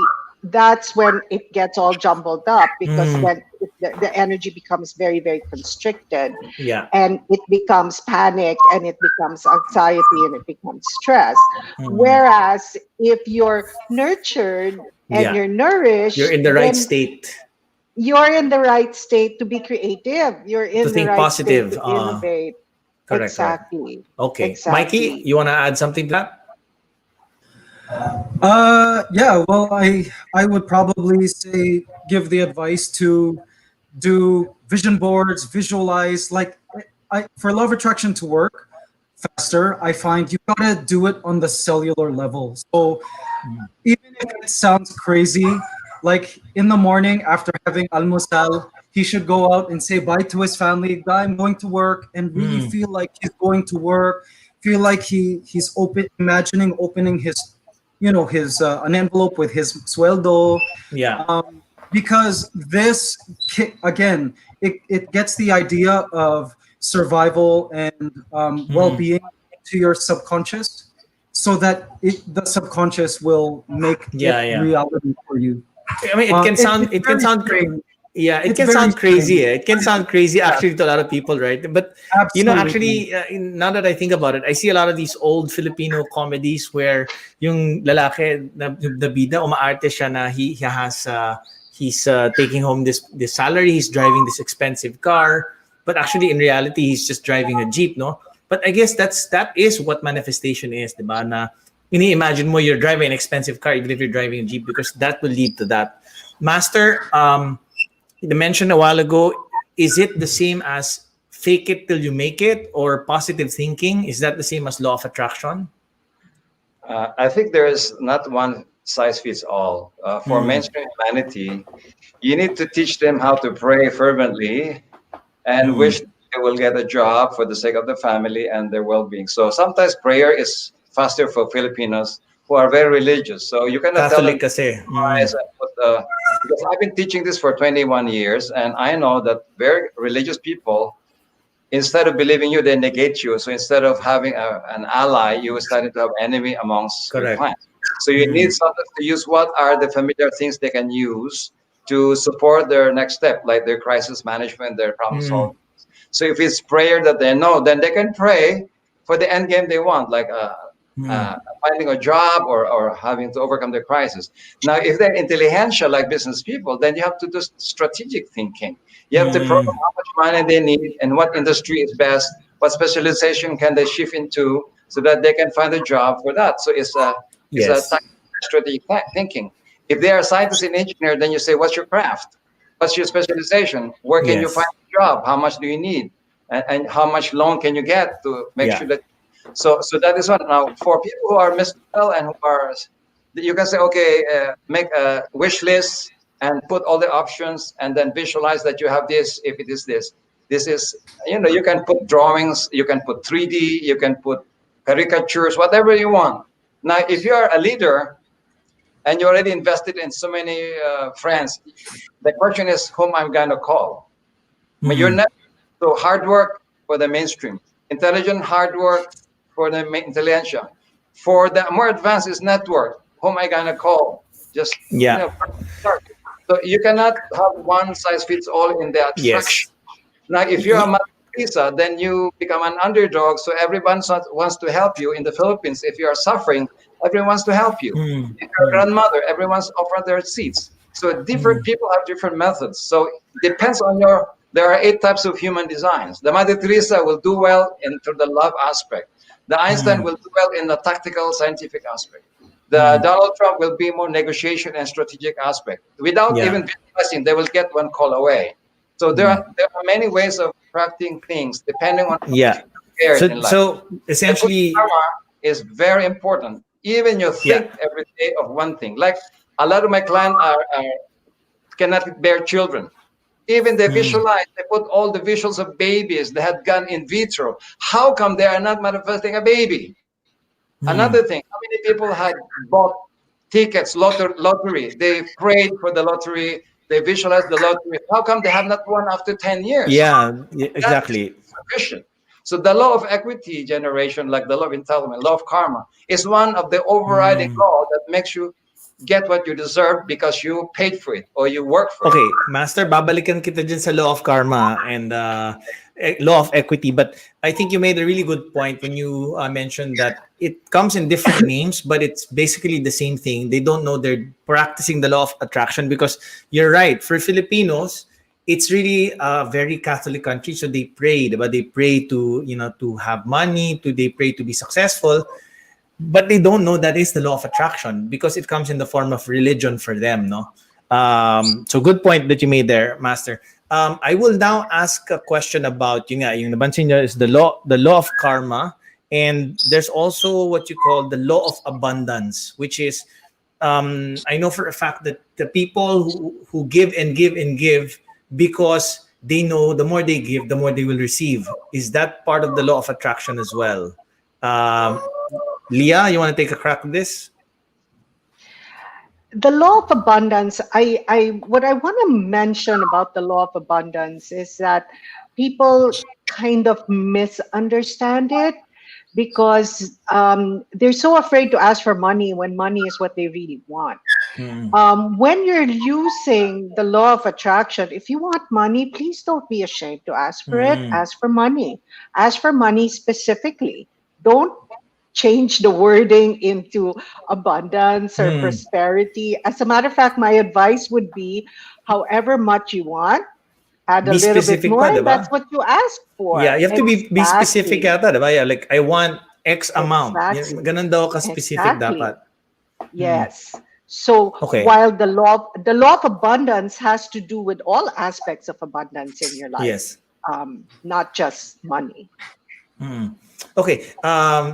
that's when it gets all jumbled up, because then the energy becomes very, very constricted. Yeah. And it becomes panic, and it becomes anxiety, and it becomes stress. Whereas if you're nurtured and you're nourished, you're in the right state. You're in the right state to be creative. You're in the right positive, state to innovate. Correct. Exactly. Okay. Exactly. Mikey, you want to add something to that? Yeah, well, I would probably say give the advice to do vision boards, visualize. Like, for law of attraction to work faster, I find you gotta do it on the cellular level. So even if it sounds crazy, like in the morning after having almusal, he should go out and say bye to his family. I'm going to work, and really feel like he's going to work. Feel like he's imagining opening his an envelope with his sueldo. Yeah. Because this, again, it gets the idea of survival and well-being to your subconscious, so that the subconscious will make it reality for you. I mean, it can sound crazy. Yeah, it can sound crazy. It can sound crazy actually to a lot of people, right? But Absolutely. actually, now that I think about it, I see a lot of these old Filipino comedies where yung lalaki, the bida, umaarte siya na he's taking home this salary, he's driving this expensive car, but actually in reality he's just driving a jeep, no? But I guess that is what manifestation is, diba? Na ini-imagine mo you're driving an expensive car even if you're driving a jeep, because that will lead to that. Master, you mentioned a while ago, is it the same as fake it till you make it, or positive thinking? Is that the same as law of attraction? I think there is not one size fits all. For mainstream humanity, you need to teach them how to pray fervently and wish they will get a job for the sake of the family and their well-being. So sometimes prayer is faster for Filipinos who are very religious. So you cannot tell them Catholic kasi. rise and put because I've been teaching this for 21 years, and I know that very religious people, instead of believing you, they negate you. So instead of having an ally, you started to have enemy amongst your Correct. clients. So you need something to use. What are the familiar things they can use to support their next step, like their crisis management, their problem solving? So if it's prayer that they know, then they can pray for the end game they want, like finding a job or having to overcome the crisis. Now, if they're intelligentsia like business people, then you have to do strategic thinking. You have to program how much money they need and what industry is best, what specialization can they shift into so that they can find a job for that. So it's a Yes. strategic thinking. If they are a scientist and engineer, then you say, what's your craft? What's your specialization? Where can you find Yes. a job? How much do you need? And how much loan can you get to make Yeah. sure that so that is one. Now, for people who are mystical and who are, you can say, okay, make a wish list and put all the options, and then visualize that you have this. If it is this, this is, you can put drawings, you can put 3D, you can put caricatures, whatever you want. Now, if you are a leader and you already invested in so many friends, the question is whom I'm going to call. I mean, you're not so hard work for the mainstream, intelligent hard work for the intelligentsia. For the more advanced is network. Who am I gonna call? Just Yeah. start. So you cannot have one size fits all in the attraction. Yes. Now, if you're a Mother Teresa, then you become an underdog. So everyone wants to help you. In the Philippines, if you are suffering, everyone wants to help you. If you're a grandmother, everyone's offered their seats. So different people have different methods. So it depends on your. There are 8 types of human designs. The Mother Teresa will do well through the love aspect. The Einstein will do well in the tactical, scientific aspect. The Donald Trump will be more negotiation and strategic aspect. Without Yeah. even visualizing, they will get one call away. So there are many ways of attracting things depending on what Yeah. you prepared in So life. so The good essentially, karma is very important. Even you yeah. think every day of one thing. Like a lot of my clients cannot bear children. Even they visualize, they put all the visuals of babies that had gone in vitro. How come they are not manifesting a baby? Another thing, how many people had bought tickets, lottery? They prayed for the lottery, they visualized the lottery. How come they have not won after 10 years? That is Exactly. sufficient. So the law of equity generation, like the law of entitlement, law of karma, is one of the overriding law that makes you get what you deserve because you paid for it or you work for it. Okay, Master, babalikan kita dyan sa law of karma and law of equity. But I think you made a really good point when you mentioned that it comes in different names, but it's basically the same thing. They don't know they're practicing the law of attraction because you're right. For Filipinos, it's really a very Catholic country, so they pray, but they pray to to have money, they pray to be successful. But they don't know that is the law of attraction because it comes in the form of religion for them, no? So good point that you made there, Master. I will now ask a question about yung nabansin niyo is the law of karma, and there's also what you call the law of abundance, which is I know for a fact that the people who give and give and give because they know the more they give, the more they will receive. Is that part of the law of attraction as well? Um, Leah, you want to take a crack at this? The law of abundance, what I want to mention about the law of abundance is that people kind of misunderstand it because they're so afraid to ask for money when money is what they really want. When you're using the law of attraction, if you want money, please don't be ashamed to ask for it. Ask for money. Ask for money specifically. Don't change the wording into abundance or prosperity. As a matter of fact, my advice would be however much you want, add a Be little bit specific more, pa, and diba? that's what you ask for. Yeah, you have to be specific Exactly. yata, diba? Yeah, like I want X amount. Exactly. Ganun daw ka-specific Exactly. dapat. Yes. So Okay. while the law of abundance has to do with all aspects of abundance in your life, Yes. not just money. Okay.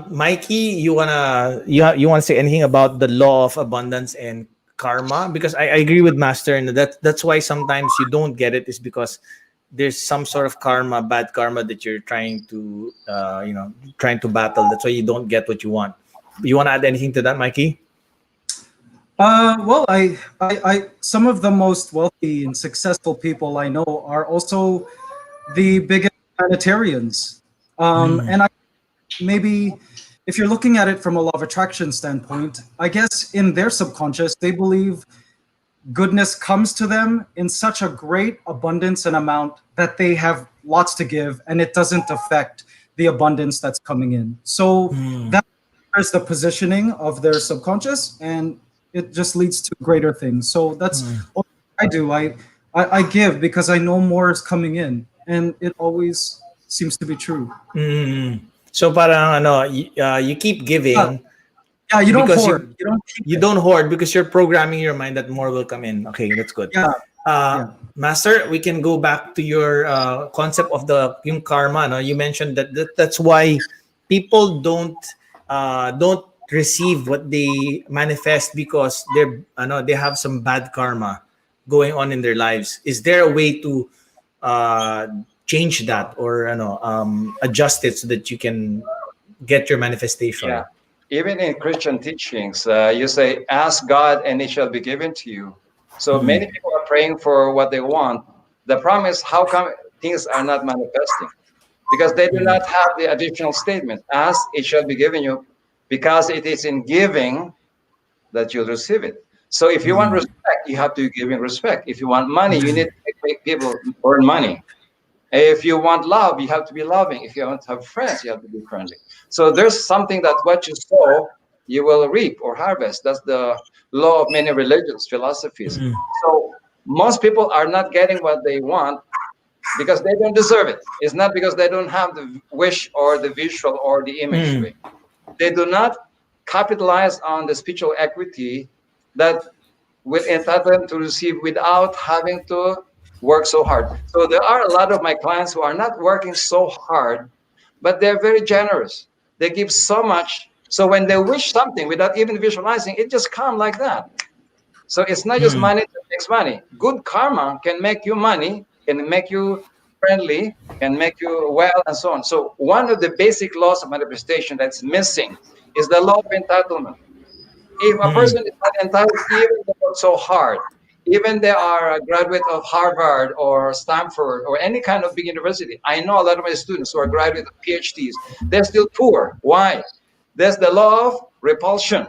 Mikey, you wanna say anything about the law of abundance and karma? Because I agree with Master, and that's why sometimes you don't get it is because there's some sort of karma, bad karma that you're trying to trying to battle. That's why you don't get what you want. You want to add anything to that, Mikey? Well, some of the most wealthy and successful people I know are also the biggest humanitarians. And I maybe if you're looking at it from a law of attraction standpoint, I guess in their subconscious, they believe goodness comes to them in such a great abundance and amount that they have lots to give and it doesn't affect the abundance that's coming in. So that is the positioning of their subconscious and it just leads to greater things. So that's what I do. I give because I know more is coming in and it always seems to be true. So parang ano, you keep giving. Yeah, you don't because hoard. You don't keep you it. don't hoard because you're programming your mind that more will come in. Okay, that's good. Yeah. Yeah. Master, we can go back to your concept of yung karma. No, you mentioned that's why people don't receive what they manifest because they have some bad karma going on in their lives. Is there a way to change that or adjust it so that you can get your manifestation? Yeah. Even in Christian teachings, you say, ask God and it shall be given to you. So many people are praying for what they want. The problem is, how come things are not manifesting? Because they do not have the additional statement, ask, it shall be given you, because it is in giving that you'll receive it. So if you want respect, you have to give in respect. If you want money, you need to make people earn money. If you want love, you have to be loving. If you want to have friends, you have to be friendly. So there's something that what you sow, you will reap or harvest. That's the law of many religions, philosophies. So most people are not getting what they want because they don't deserve it. It's not because they don't have the wish or the visual or the image to it. They do not capitalize on the spiritual equity that will entitle them to receive without having to work so hard. So there are a lot of my clients who are not working so hard, but they're very generous. They give so much. So when they wish something without even visualizing, it just comes like that. So it's not just money that makes money. Good karma can make you money, can make you friendly, can make you well, and so on. So one of the basic laws of manifestation that's missing is the law of entitlement. If a person is not entitled, even they work so hard, even they are a graduate of Harvard or Stanford or any kind of big university. I know a lot of my students who are graduate of PhDs. They're still poor. Why? There's the law of repulsion.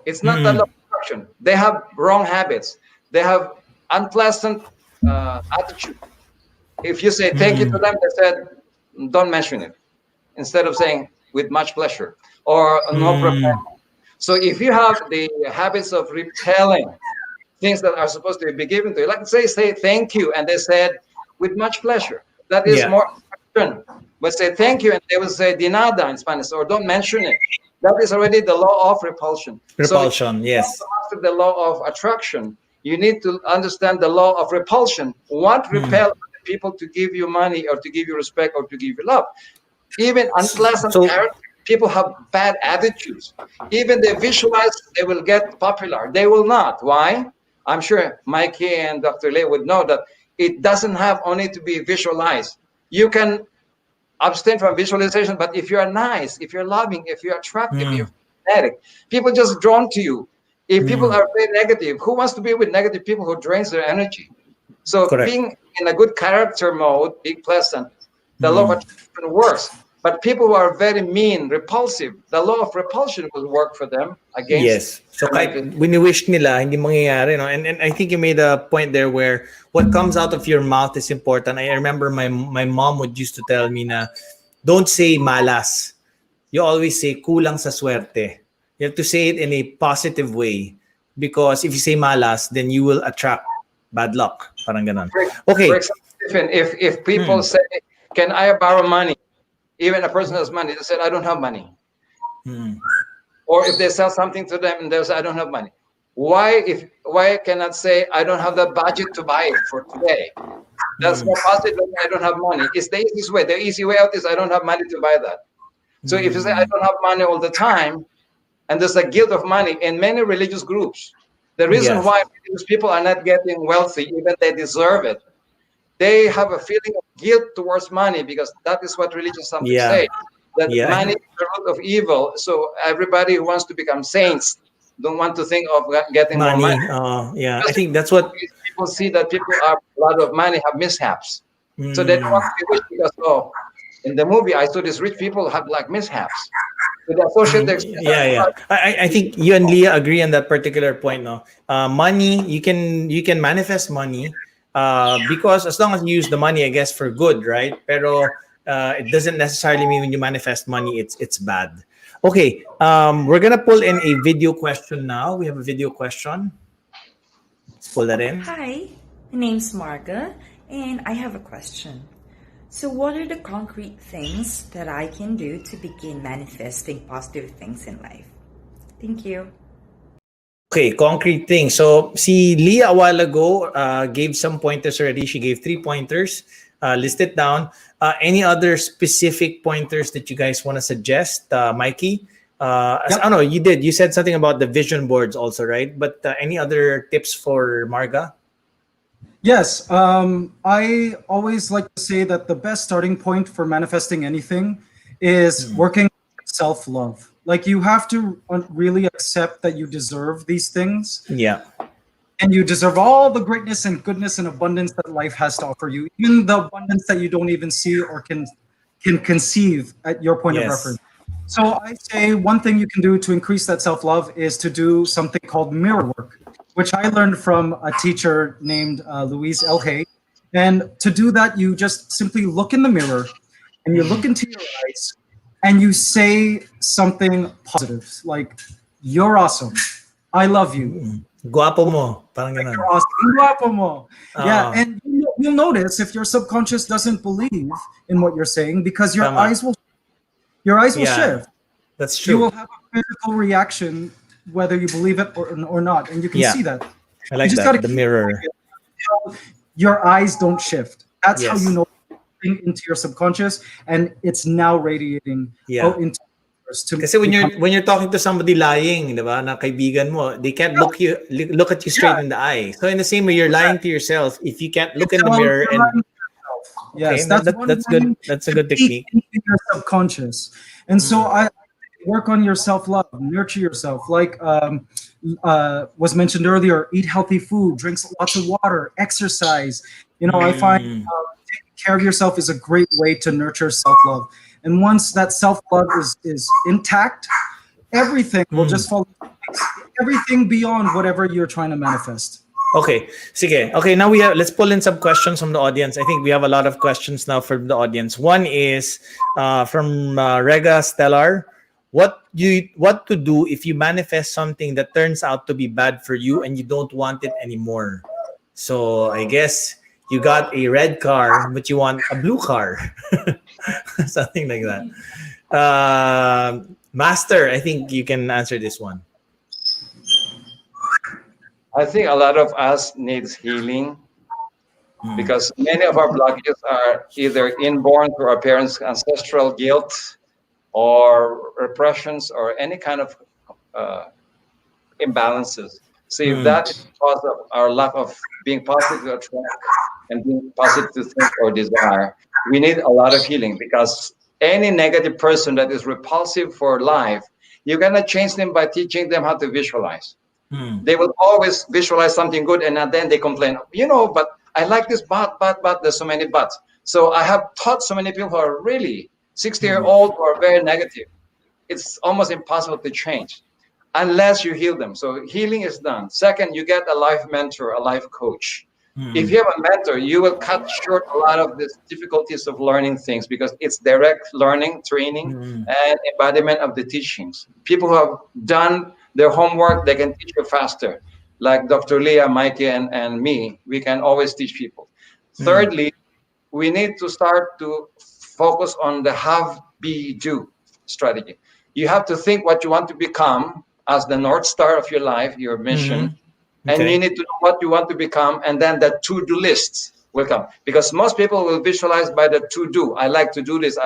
It's not the law of attraction. They have wrong habits. They have unpleasant attitude. If you say thank you to them, they said, don't mention it. Instead of saying with much pleasure or no problem. So if you have the habits of repelling things that are supposed to be given to you, like say thank you, and they said with much pleasure. That is more action. But say thank you, and they will say de nada in Spanish, or don't mention it. That is already the law of repulsion. Repulsion, so yes. after the law of attraction, you need to understand the law of repulsion. What repel people to give you money or to give you respect or to give you love? Even unpleasant character. People have bad attitudes. Even they visualize they will get popular. They will not. Why? I'm sure Mikey and Dr. Lay would know that it doesn't have only to be visualized. You can abstain from visualization, but if you're nice, if you're loving, if you're attractive, if you're magnetic, people just drawn to you. If people are very negative, who wants to be with negative people who drains their energy? So being in a good character mode, being pleasant, the law of attraction works. But people who are very mean, repulsive, the law of repulsion will work for them against. Yes. So kahit wini-wish nila, hindi mangyayari. No? And I think you made a point there where what comes out of your mouth is important. I remember my mom would used to tell me na, don't say malas. You always say kulang sa swerte. You have to say it in a positive way. Because if you say malas, then you will attract bad luck. Parang ganon. Okay. For example, if people say, can I borrow money? Even a person has money, they said, I don't have money. Or if they sell something to them and they say, I don't have money. Why cannot say, I don't have the budget to buy it for today? That's more positive than I don't have money. It's the easiest way. The easy way out is I don't have money to buy that. So if you say, I don't have money all the time, and there's a guilt of money in many religious groups, the reason why religious people are not getting wealthy, even they deserve it, they have a feeling of guilt towards money because that is what religion sometimes say. that Yeah. money is the root of evil. So everybody who wants to become saints don't want to think of getting more money. Money. Yeah. I Because think that's what. people see that people have a lot of money have mishaps. So they don't Mm, want to be rich because, oh, in the movie, I saw these rich people have like mishaps. So they associate their yeah, yeah. I think you and Leah agree on that particular point. No, money, you can manifest money, because as long as you use the money, I guess for good, right? Pero it doesn't necessarily mean when you manifest money, it's bad. Okay, we're gonna pull in a video question now. We have a video question. Let's pull that in. Hi, my name's Marga, and I have a question. So, what are the concrete things that I can do to begin manifesting positive things in life? Thank you. Okay, concrete thing. So, see, Leah a while ago gave some pointers already. She gave 3 pointers. List it down. Any other specific pointers that you guys want to suggest, Mikey? I don't know. You did. You said something about the vision boards also, right? But any other tips for Marga? Yes, I always like to say that the best starting point for manifesting anything is working self love. Like you have to really accept that you deserve these things Yeah. and you deserve all the greatness and goodness and abundance that life has to offer you, even the abundance that you don't even see or can conceive at your point of Yes. reference. So I say one thing you can do to increase that self love is to do something called mirror work, which I learned from a teacher named Louise Elhay. And to do that, you just simply look in the mirror and you look into your eyes and you say something positive, like, "You're awesome. I love you. Guapo mo. Parang ganun. You're awesome. Guapo mo." Yeah, Ah. and you'll notice if your subconscious doesn't believe in what you're saying because your Tama. eyes will Yeah. shift. That's You will true. have a physical reaction whether you believe it or not, and you can Yeah. see that. I like just that. gotta The keep mirror. Your eyes don't shift. That's how Yes. you know into your subconscious, and it's now radiating Yeah. out into others to Kasi when become- you're talking to somebody lying, 'di ba, na kaibigan mo, they can't look at you straight in the eye. So in the same way, you're lying to yourself if you can't look in the Well, mirror you're and lying to yourself. Yes, okay, that's one that's good. way That's a to good peek technique. into your subconscious. And so I work on your self-love, nurture yourself. Like was mentioned earlier, eat healthy food, drink lots of water, exercise. I find taking care of yourself is a great way to nurture self-love. And once that self-love is intact, everything will just fall into place. Everything beyond whatever you're trying to manifest. Okay, sige. Okay, now let's pull in some questions from the audience. I think we have a lot of questions now from the audience. One is from Rega Stellar. What to do if you manifest something that turns out to be bad for you and you don't want it anymore? So I guess you got a red car, but you want a blue car, something like that. Master, I think you can answer this one. I think a lot of us needs healing because many of our blockages are either inborn through our parents' ancestral guilt or repressions or any kind of imbalances. So if that is because of our lack of being positive to attract and being positive to think or desire, we need a lot of healing because any negative person that is repulsive for life, you're going to change them by teaching them how to visualize. They will always visualize something good and then they complain, but I like this but there's so many buts. So I have taught so many people who are really 60-year-old who are very negative. It's almost impossible to change unless you heal them. So healing is done. Second, you get a life mentor, a life coach. If you have a mentor, you will cut short a lot of the difficulties of learning things because it's direct learning, training, and embodiment of the teachings. People who have done their homework, they can teach you faster. Like Dr. Leah, Mikey, and me, we can always teach people. Thirdly, we need to start to focus on the have, be, do strategy. You have to think what you want to become as the North Star of your life, your mission. And you need to know what you want to become, and then the to-do lists will come. Because most people will visualize by the to-do. I like to do this,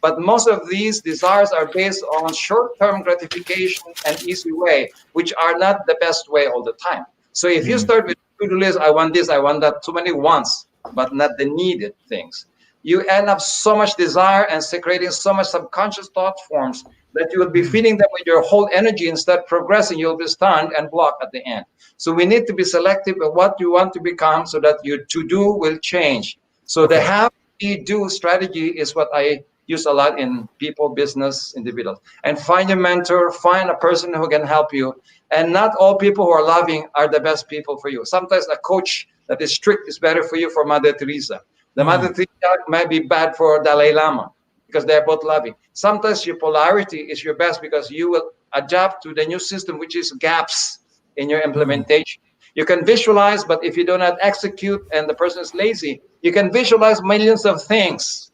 But most of these desires are based on short-term gratification and easy way, which are not the best way all the time. So if you start with to-do list, I want this, I want that, too many wants, but not the needed things. you end up so much desire and creating so much subconscious thought forms that you will be feeding them with your whole energy. Instead of progressing, you'll be stunned and blocked at the end. So we need to be selective of what you want to become so that your to-do will change. So the have-be-do strategy is what I use a lot in people, business, individuals. And find a mentor, find a person who can help you. And not all people who are loving are the best people for you. Sometimes a coach that is strict is better for you for Mother Teresa. The Mother Teresa might be bad for Dalai Lama because they're both loving. Sometimes your polarity is your best because you will adapt to the new system, which is gaps in your implementation. You can visualize, but if you do not execute and the person is lazy, you can visualize millions of things,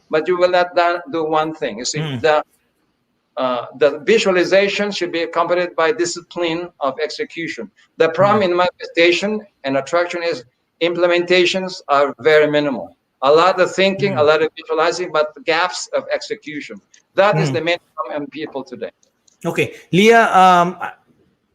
but you will not do one thing. You see, the visualization should be accompanied by discipline of execution. The problem in manifestation and attraction is implementations are very minimal. A lot of thinking, a lot of visualizing, but gaps of execution. That is the main problem in people today. Okay, Leah,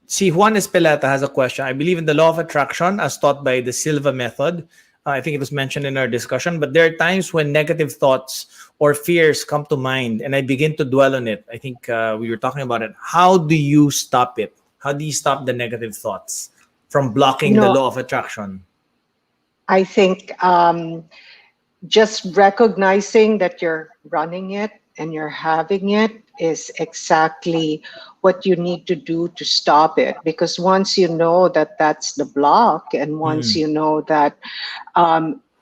see, Juan Espeleta has a question. I believe in the law of attraction as taught by the Silva method. I think it was mentioned in our discussion, but there are times when negative thoughts or fears come to mind and I begin to dwell on it. I think we were talking about it. How do you stop it? How do you stop the negative thoughts from blocking the law of attraction? I think just recognizing that you're running it and you're having it is exactly what you need to do to stop it. Because once you know that that's the block, and once you know that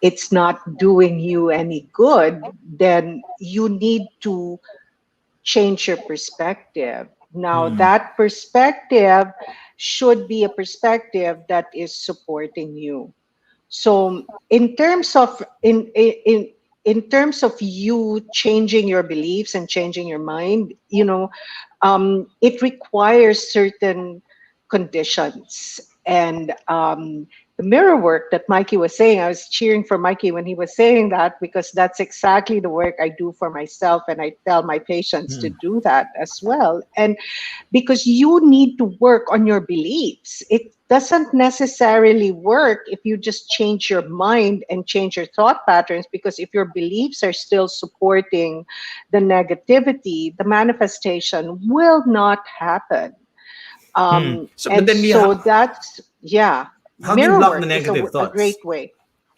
it's not doing you any good, then you need to change your perspective. Now, that perspective should be a perspective that is supporting you. So in terms of in terms of you changing your beliefs and changing your mind, it requires certain conditions. And the mirror work that Mikey was saying, I was cheering for Mikey when he was saying that, because that's exactly the work I do for myself, and I tell my patients to do that as well. And because you need to work on your beliefs. It doesn't necessarily work if you just change your mind and change your thought patterns, because if your beliefs are still supporting the negativity, the manifestation will not happen. That's, yeah. How do you block the negative a thoughts? great way.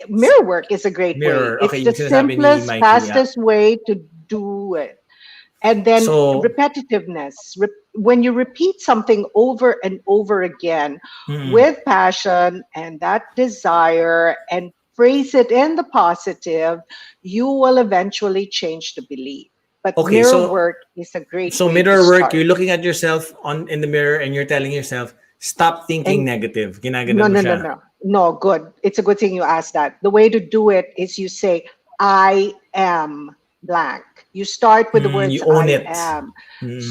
Mirror work is a great way. It's Okay, the simplest, fastest way to do it. And then repetitiveness. When you repeat something over and over again with passion and that desire, and phrase it in the positive, you will eventually change the belief. But mirror work is a great way So mirror to work, start. you're looking at yourself in the mirror and you're telling yourself, stop thinking negative. Ginaganon mo siya. No, good. It's a good thing you asked that. The way to do it is you say, I am blank. You start with the words, you own I am.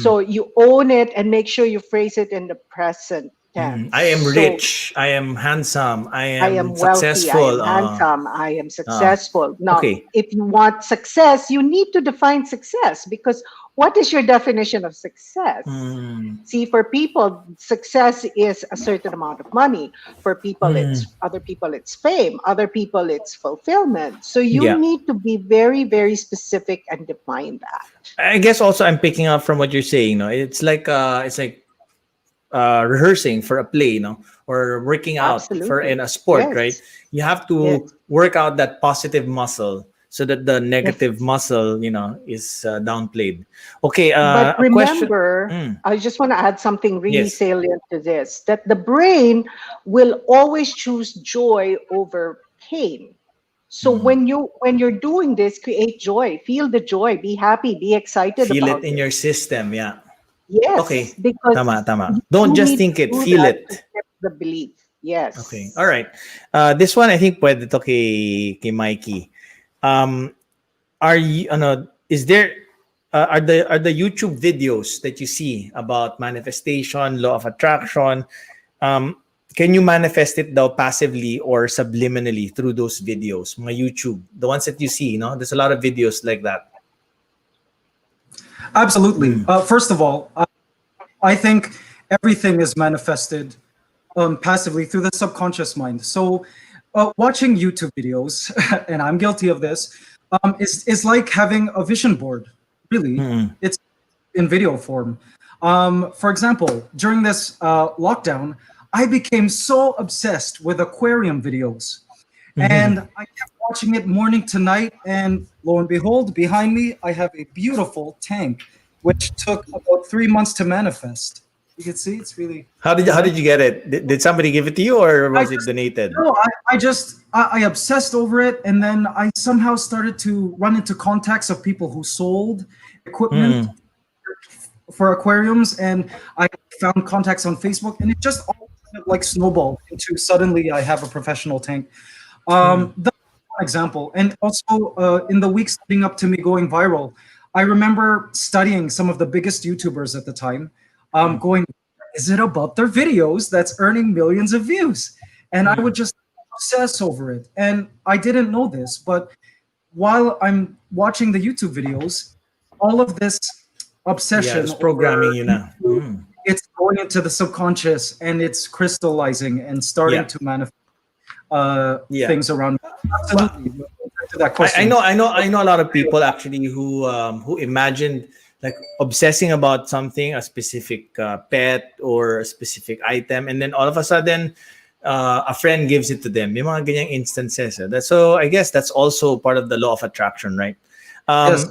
So you own it and make sure you phrase it in the present tense. I am rich. I am handsome. I am wealthy. successful. I am handsome. I am successful. Now, if you want success, you need to define success, because what is your definition of success? See, for people, success is a certain amount of money. For people, it's other people, it's fame. Other people, it's fulfillment. So you need to be very, very specific and define that. I guess also I'm picking up from what you're saying. No, it's like rehearsing for a play, or working out in a sport, right? You have to work out that positive muscle so that the negative muscle, is downplayed. Okay. But remember, I just want to add something really salient to this: that the brain will always choose joy over pain. So when you're doing this, create joy, feel the joy, be happy, be excited. Feel about it in your system, yeah. Yes. Okay. Because tama. Don't just think it, feel it. The belief. Yes. Okay. All right. This one I think pwede to kay Mikey. Are you is there are the YouTube videos that you see about manifestation, law of attraction, can you manifest it daw passively or subliminally through those videos, mga YouTube, the ones that you see, there's a lot of videos like that. Absolutely. First of all, I think everything is manifested passively through the subconscious mind. So watching YouTube videos, and I'm guilty of this, is like having a vision board. Really, it's in video form. For example, during this lockdown, I became so obsessed with aquarium videos, and I kept watching it morning to night. And lo and behold, behind me, I have a beautiful tank, which took about 3 months to manifest. You can see it's really. How did you get it? Did somebody give it to you, or I was it just, donated? no, I obsessed over it, and then I somehow started to run into contacts of people who sold equipment for aquariums, and I found contacts on Facebook, and it just all kind of like snowballed into suddenly I have a professional tank. That's one example, and also in the weeks leading up to me going viral, I remember studying some of the biggest YouTubers at the time, going, is it about their videos that's earning millions of views? And I would just obsess over it. And I didn't know this, but while I'm watching the YouTube videos, all of this Yeah, obsession it's programming over you now. YouTube, it's going into the subconscious and it's crystallizing and starting Yeah. to manifest Yeah. things around me. Absolutely. Back to that I question. know a lot of people actually who imagined like obsessing about something, a specific pet or a specific item, and then all of a sudden a friend gives it to them. May mga ganyang instances. So I guess that's also part of the law of attraction, right? Yes.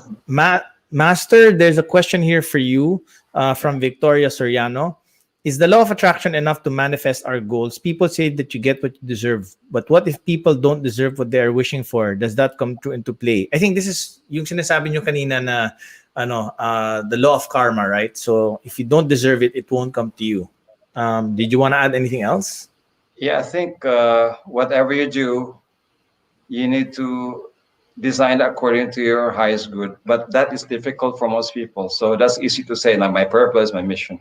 Master, there's a question here for you from Victoria Soriano. Is the law of attraction enough to manifest our goals? People say that you get what you deserve, but what if people don't deserve what they are wishing for? Does that come true into play? I think this is yung sinasabi nyo kanina na the law of karma, right? So if you don't deserve it, it won't come to you. Did you want to add anything else? Yeah, I think whatever you do, you need to design according to your highest good. But that is difficult for most people. So that's easy to say, like my purpose, my mission.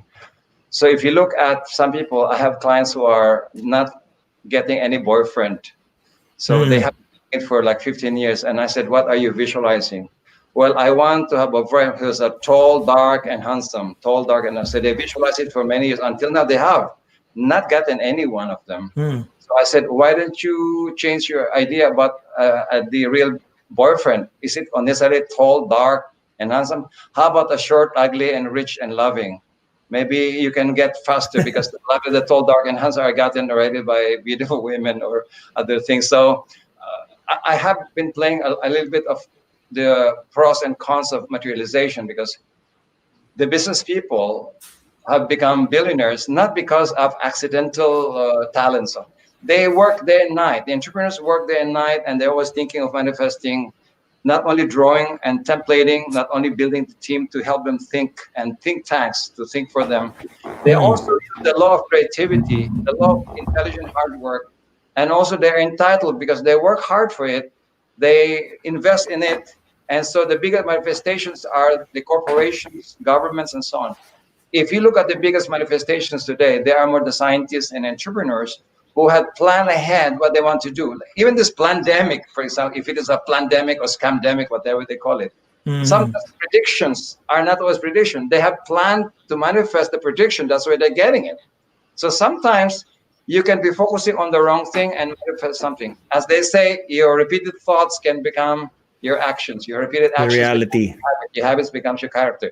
So if you look at some people, I have clients who are not getting any boyfriend. So they have been for like 15 years. And I said, what are you visualizing? Well, I want to have a friend who's a tall, dark, and handsome. Tall, dark, and I said they visualize it for many years. Until now, they have not gotten any one of them. So I said, why don't you change your idea about the real boyfriend? Is it unnecessarily tall, dark, and handsome? How about a short, ugly, and rich and loving? Maybe you can get faster because a lot of the tall, dark, and handsome are gotten already by beautiful women or other things. So I have been playing a little bit of the pros and cons of materialization because the business people have become billionaires not because of accidental talents. They work day and night. The entrepreneurs work day and night, and they're always thinking of manifesting, not only drawing and templating, not only building the team to help them think and think tanks to think for them. They also use the law of creativity, the law of intelligent hard work, and also they're entitled because they work hard for it. They invest in it. And so the biggest manifestations are the corporations, governments, and so on. If you look at the biggest manifestations today, they are more the scientists and entrepreneurs who had planned ahead what they want to do. Even this pandemic, for example, if it is a pandemic or scamdemic, whatever they call it, sometimes predictions are not always prediction. They have planned to manifest the prediction. That's why they're getting it. So sometimes you can be focusing on the wrong thing and manifest something. As they say, your repeated thoughts can become your actions. Your repeated The actions reality. your habits becomes your character.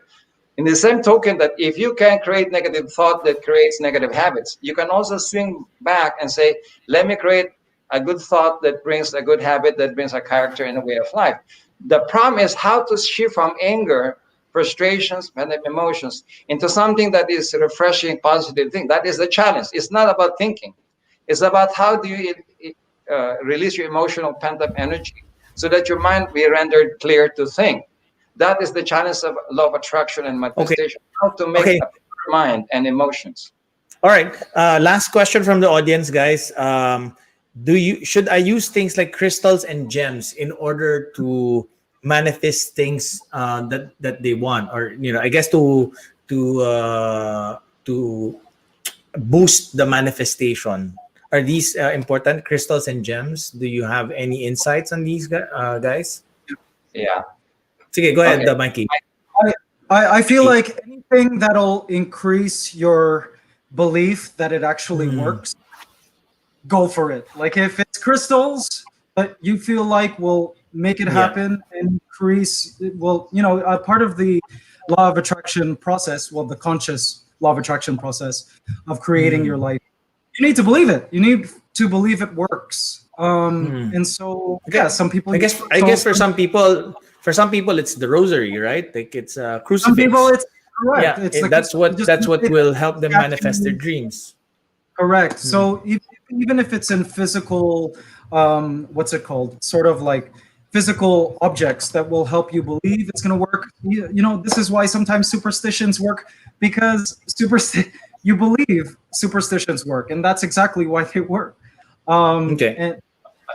In the same token, that if you can create negative thought that creates negative habits, you can also swing back and say, let me create a good thought that brings a good habit, that brings a character and a way of life. The problem is how to shift from anger, frustrations, and emotions into something that is refreshing, positive thing. That is the challenge. It's not about thinking. It's about how do you release your emotional pent-up energy so that your mind be rendered clear to think. That is the challenge of law of attraction and manifestation. How to make a pure mind and emotions. All right. Last question from the audience, guys. Should I use things like crystals and gems in order to manifest things that they want, or I guess to boost the manifestation? Are these important, crystals and gems? Do you have any insights on these guys? Yeah. Okay, go ahead, Okay. Mikey. I feel like anything that'll increase your belief that it actually works, go for it. Like if it's crystals that you feel like will make it Yeah. happen, increase. Well, a part of the law of attraction process, well, the conscious law of attraction process of creating your life, you need to believe it. You need to believe it works. And so, yeah, some people I use guess crystals, for some people it's the rosary, right? Like it's a some people crucifix. it's correct. Yeah, It's the that's crystal. You what just need to will help them catch manifest their you. dreams. Correct. So even if it's in physical, what's it called? Sort of like physical objects that will help you believe it's going to work. This is why sometimes superstitions work, because you believe superstitions work, and that's exactly why they work. Okay. And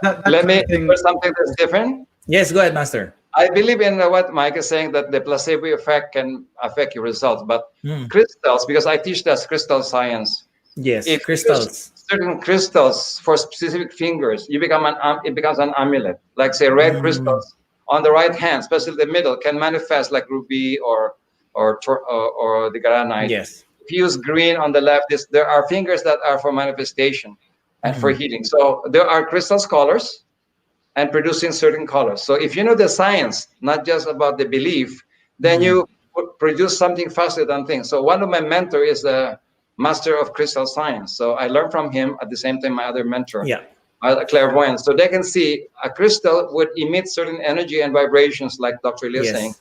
that Let kind me of thing. for something that's different. Yes, go ahead, Master. I believe in what Mike is saying, that the placebo effect can affect your results. But Hmm. crystals, because I teach that's crystal science. Yes, If you use crystals. certain crystals for specific fingers, it becomes an amulet. Like say red crystals on the right hand, especially the middle, can manifest like ruby or the granite. Yes. If you use green on the left, there are fingers that are for manifestation and for healing. So there are crystal colors and producing certain colors. So if you know the science, not just about the belief, then you produce something faster than things. So one of my mentor is the master of crystal science. So I learned from him at the same time my other mentor, Yeah. clairvoyant. So they can see a crystal would emit certain energy and vibrations, like Dr. Lee is saying. Yes.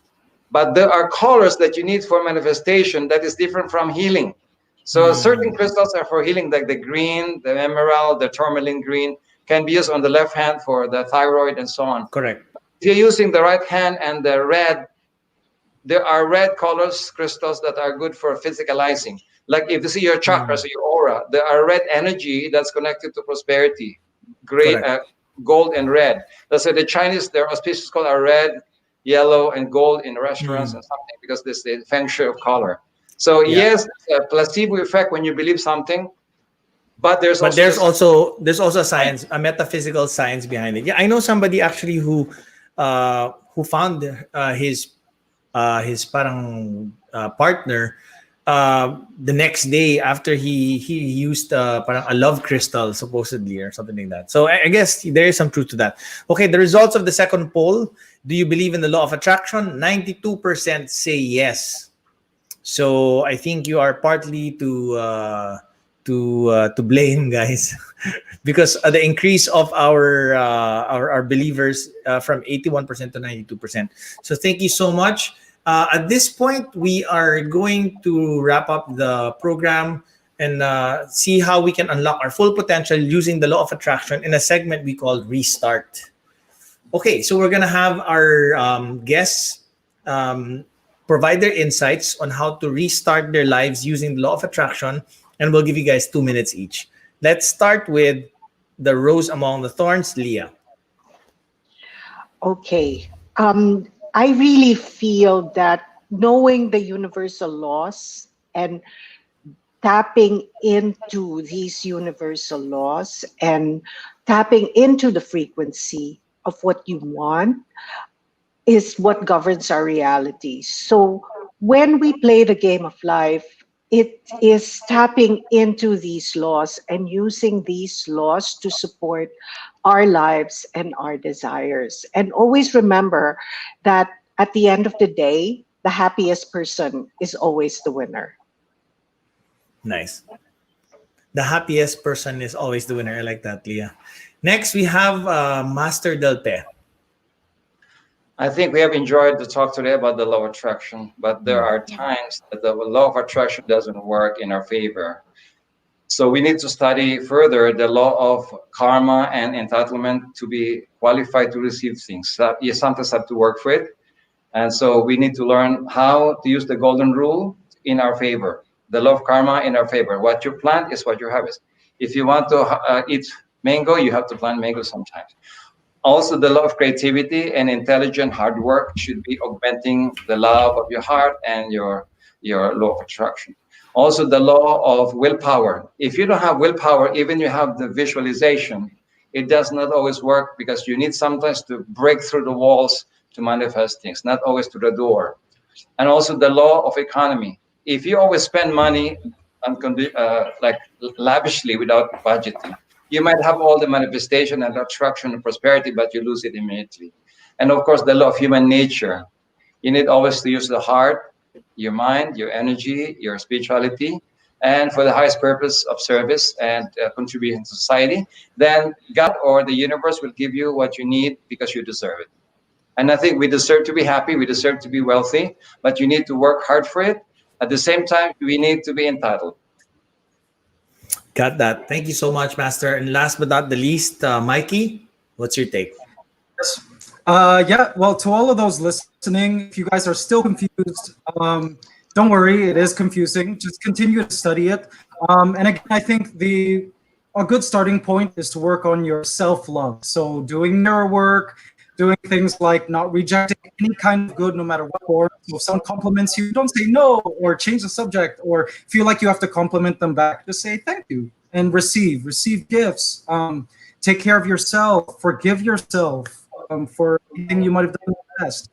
But there are colors that you need for manifestation that is different from healing. So certain crystals are for healing, like the green, the emerald, the tourmaline green can be used on the left hand for the thyroid and so on. Correct. If you're using the right hand and the red, there are red colors, crystals that are good for physicalizing. Like if you see your chakras, your aura, there are red energy that's connected to prosperity, gray, Correct. gold and red. That's why the Chinese, their auspicious color are red, yellow, and gold in restaurants and something, because this is the feng shui of color. So Yeah. yes, it's a placebo effect when you believe something, but there's But also this. there's also science, a metaphysical science behind it. Yeah, I know somebody actually who found his parang partner the next day after he used parang a love crystal supposedly or something like that. So I guess there is some truth to that. Okay, the results of the second poll. Do you believe in the law of attraction? 92% say yes. So I think you are partly to blame, guys, because the increase of our believers from 81% to 92%. So thank you so much. At this point, we are going to wrap up the program and see how we can unlock our full potential using the law of attraction in a segment we call Restart. Okay, so we're gonna have our guests provide their insights on how to restart their lives using the law of attraction, and we'll give you guys 2 minutes each. Let's start with the rose among the thorns, Leah. Okay. I really feel that knowing the universal laws and tapping into these universal laws and tapping into the frequency of what you want is what governs our reality. So when we play the game of life, it is tapping into these laws and using these laws to support our lives and our desires. And always remember that at the end of the day, the happiest person is always the winner. Nice. The happiest person is always the winner. I like that, Leah. Next, we have Master Delpe. I think we have enjoyed the talk today about the law of attraction, but there are times that the law of attraction doesn't work in our favor. So we need to study further the law of karma and entitlement to be qualified to receive things. That you sometimes have to work for it. And so we need to learn how to use the golden rule in our favor, the law of karma in our favor. What you plant is what you harvest. If you want to eat mango, you have to plant mango sometimes. Also, the law of creativity and intelligent hard work should be augmenting the love of your heart and your law of attraction. Also, the law of willpower. If you don't have willpower, even you have the visualization, it does not always work, because you need sometimes to break through the walls to manifest things, not always to the door. And also the law of economy. If you always spend money like lavishly without budgeting, you might have all the manifestation and attraction and prosperity, but you lose it immediately. And of course, the law of human nature. You need always to use the heart, your mind, your energy, your spirituality, and for the highest purpose of service and contribution to society. Then God or the universe will give you what you need because you deserve it. And I think we deserve to be happy, we deserve to be wealthy, but you need to work hard for it. At the same time, we need to be entitled. Got that. Thank you so much, Master. And last but not the least, Mikey, what's your take? Yes. Yeah, well, to all of those listening, if you guys are still confused, don't worry, it is confusing. Just continue to study it. And again, I think a good starting point is to work on your self-love. So doing mirror work, doing things like not rejecting any kind of good, no matter what form. So if someone compliments you, don't say no or change the subject or feel like you have to compliment them back. Just say thank you and receive gifts. Take care of yourself, forgive yourself for anything you might have done in the past.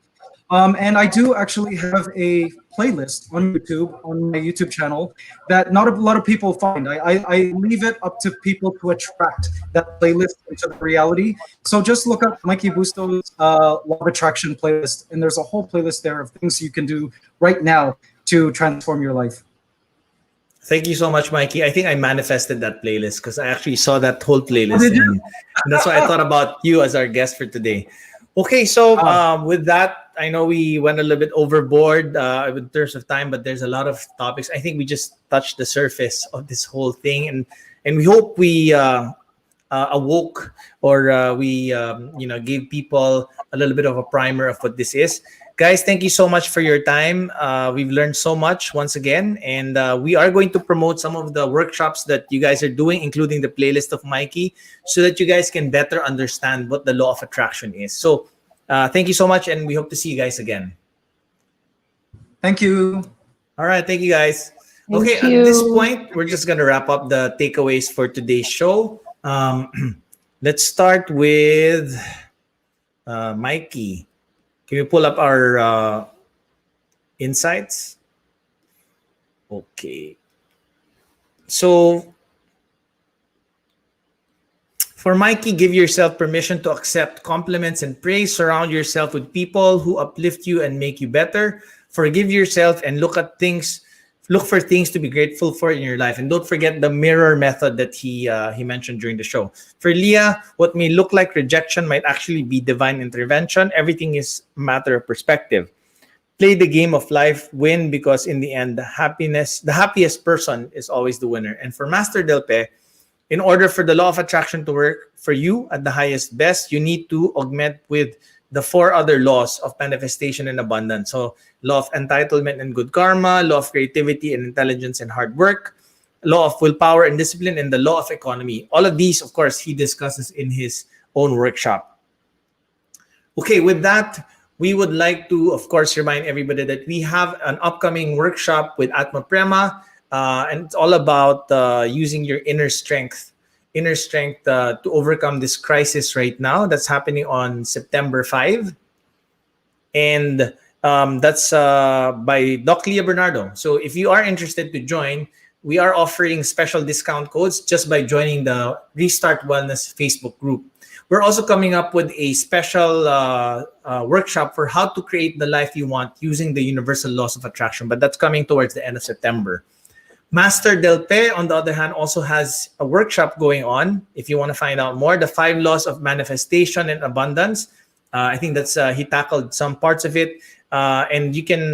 And I do actually have a playlist on YouTube, on my YouTube channel, that not a lot of people find. I leave it up to people to attract that playlist into the reality. So just look up Mikey Busto's Law of Attraction playlist, and there's a whole playlist there of things you can do right now to transform your life. Thank you so much, Mikey. I think I manifested that playlist because I actually saw that whole playlist. did you? And that's why I thought about you as our guest for today. Okay, so with that, I know we went a little bit overboard in terms of time, but there's a lot of topics. I think we just touched the surface of this whole thing, and we hope we awoke or we gave people a little bit of a primer of what this is. Guys, thank you so much for your time. We've learned so much once again, and we are going to promote some of the workshops that you guys are doing, including the playlist of Mikey, so that you guys can better understand what the law of attraction is. So thank you so much, and we hope to see you guys again. Thank you. All right, thank you guys. Thank Okay, you. at this point, we're just going to wrap up the takeaways for today's show. Let's start with Mikey. Can you pull up our insights? Okay. So for Mikey, give yourself permission to accept compliments and praise. Surround yourself with people who uplift you and make you better. Forgive yourself and look for things to be grateful for in your life. And don't forget the mirror method that he mentioned during the show. For Leah, what may look like rejection might actually be divine intervention. Everything is a matter of perspective. Play the game of life, win, because in the end, the happiest person is always the winner. And for Master Delpe, in order for the law of attraction to work for you at the highest best, you need to augment with the 4 other laws of manifestation and abundance. So law of entitlement and good karma, law of creativity and intelligence and hard work, law of willpower and discipline, and the law of economy. All of these, of course, he discusses in his own workshop. Okay, with that, we would like to, of course, remind everybody that we have an upcoming workshop with Atma Prema, and it's all about using your inner strength to overcome this crisis right now that's happening on September 5. And that's by Doc Leah Bernardo. So if you are interested to join, we are offering special discount codes just by joining the Restart Wellness Facebook group. We're also coming up with a special workshop for how to create the life you want using the universal laws of attraction, but that's coming towards the end of September. Master Delpe, on the other hand, also has a workshop going on. If you want to find out more, the 5 laws of manifestation and abundance. I think that's he tackled some parts of it. And you can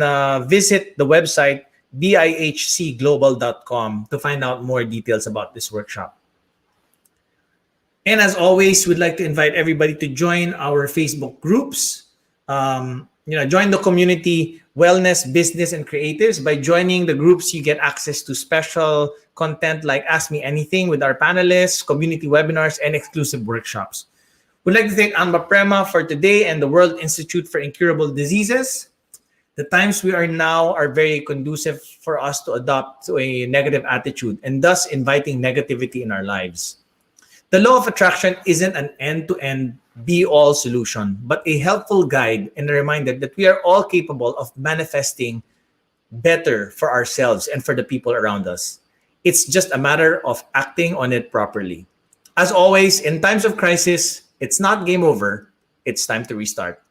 visit the website bihcglobal.com to find out more details about this workshop. And as always, we'd like to invite everybody to join our Facebook groups. Join the community Wellness, Business, and Creatives. By joining the groups, you get access to special content like Ask Me Anything with our panelists, community webinars, and exclusive workshops. We'd like to thank Amba Prema for today and the World Institute for Incurable Diseases. The times we are now are very conducive for us to adopt a negative attitude and thus inviting negativity in our lives. The law of attraction isn't an end-to-end be-all solution, but a helpful guide and a reminder that we are all capable of manifesting better for ourselves and for the people around us. It's just a matter of acting on it properly. As always, in times of crisis, it's not game over, it's time to restart.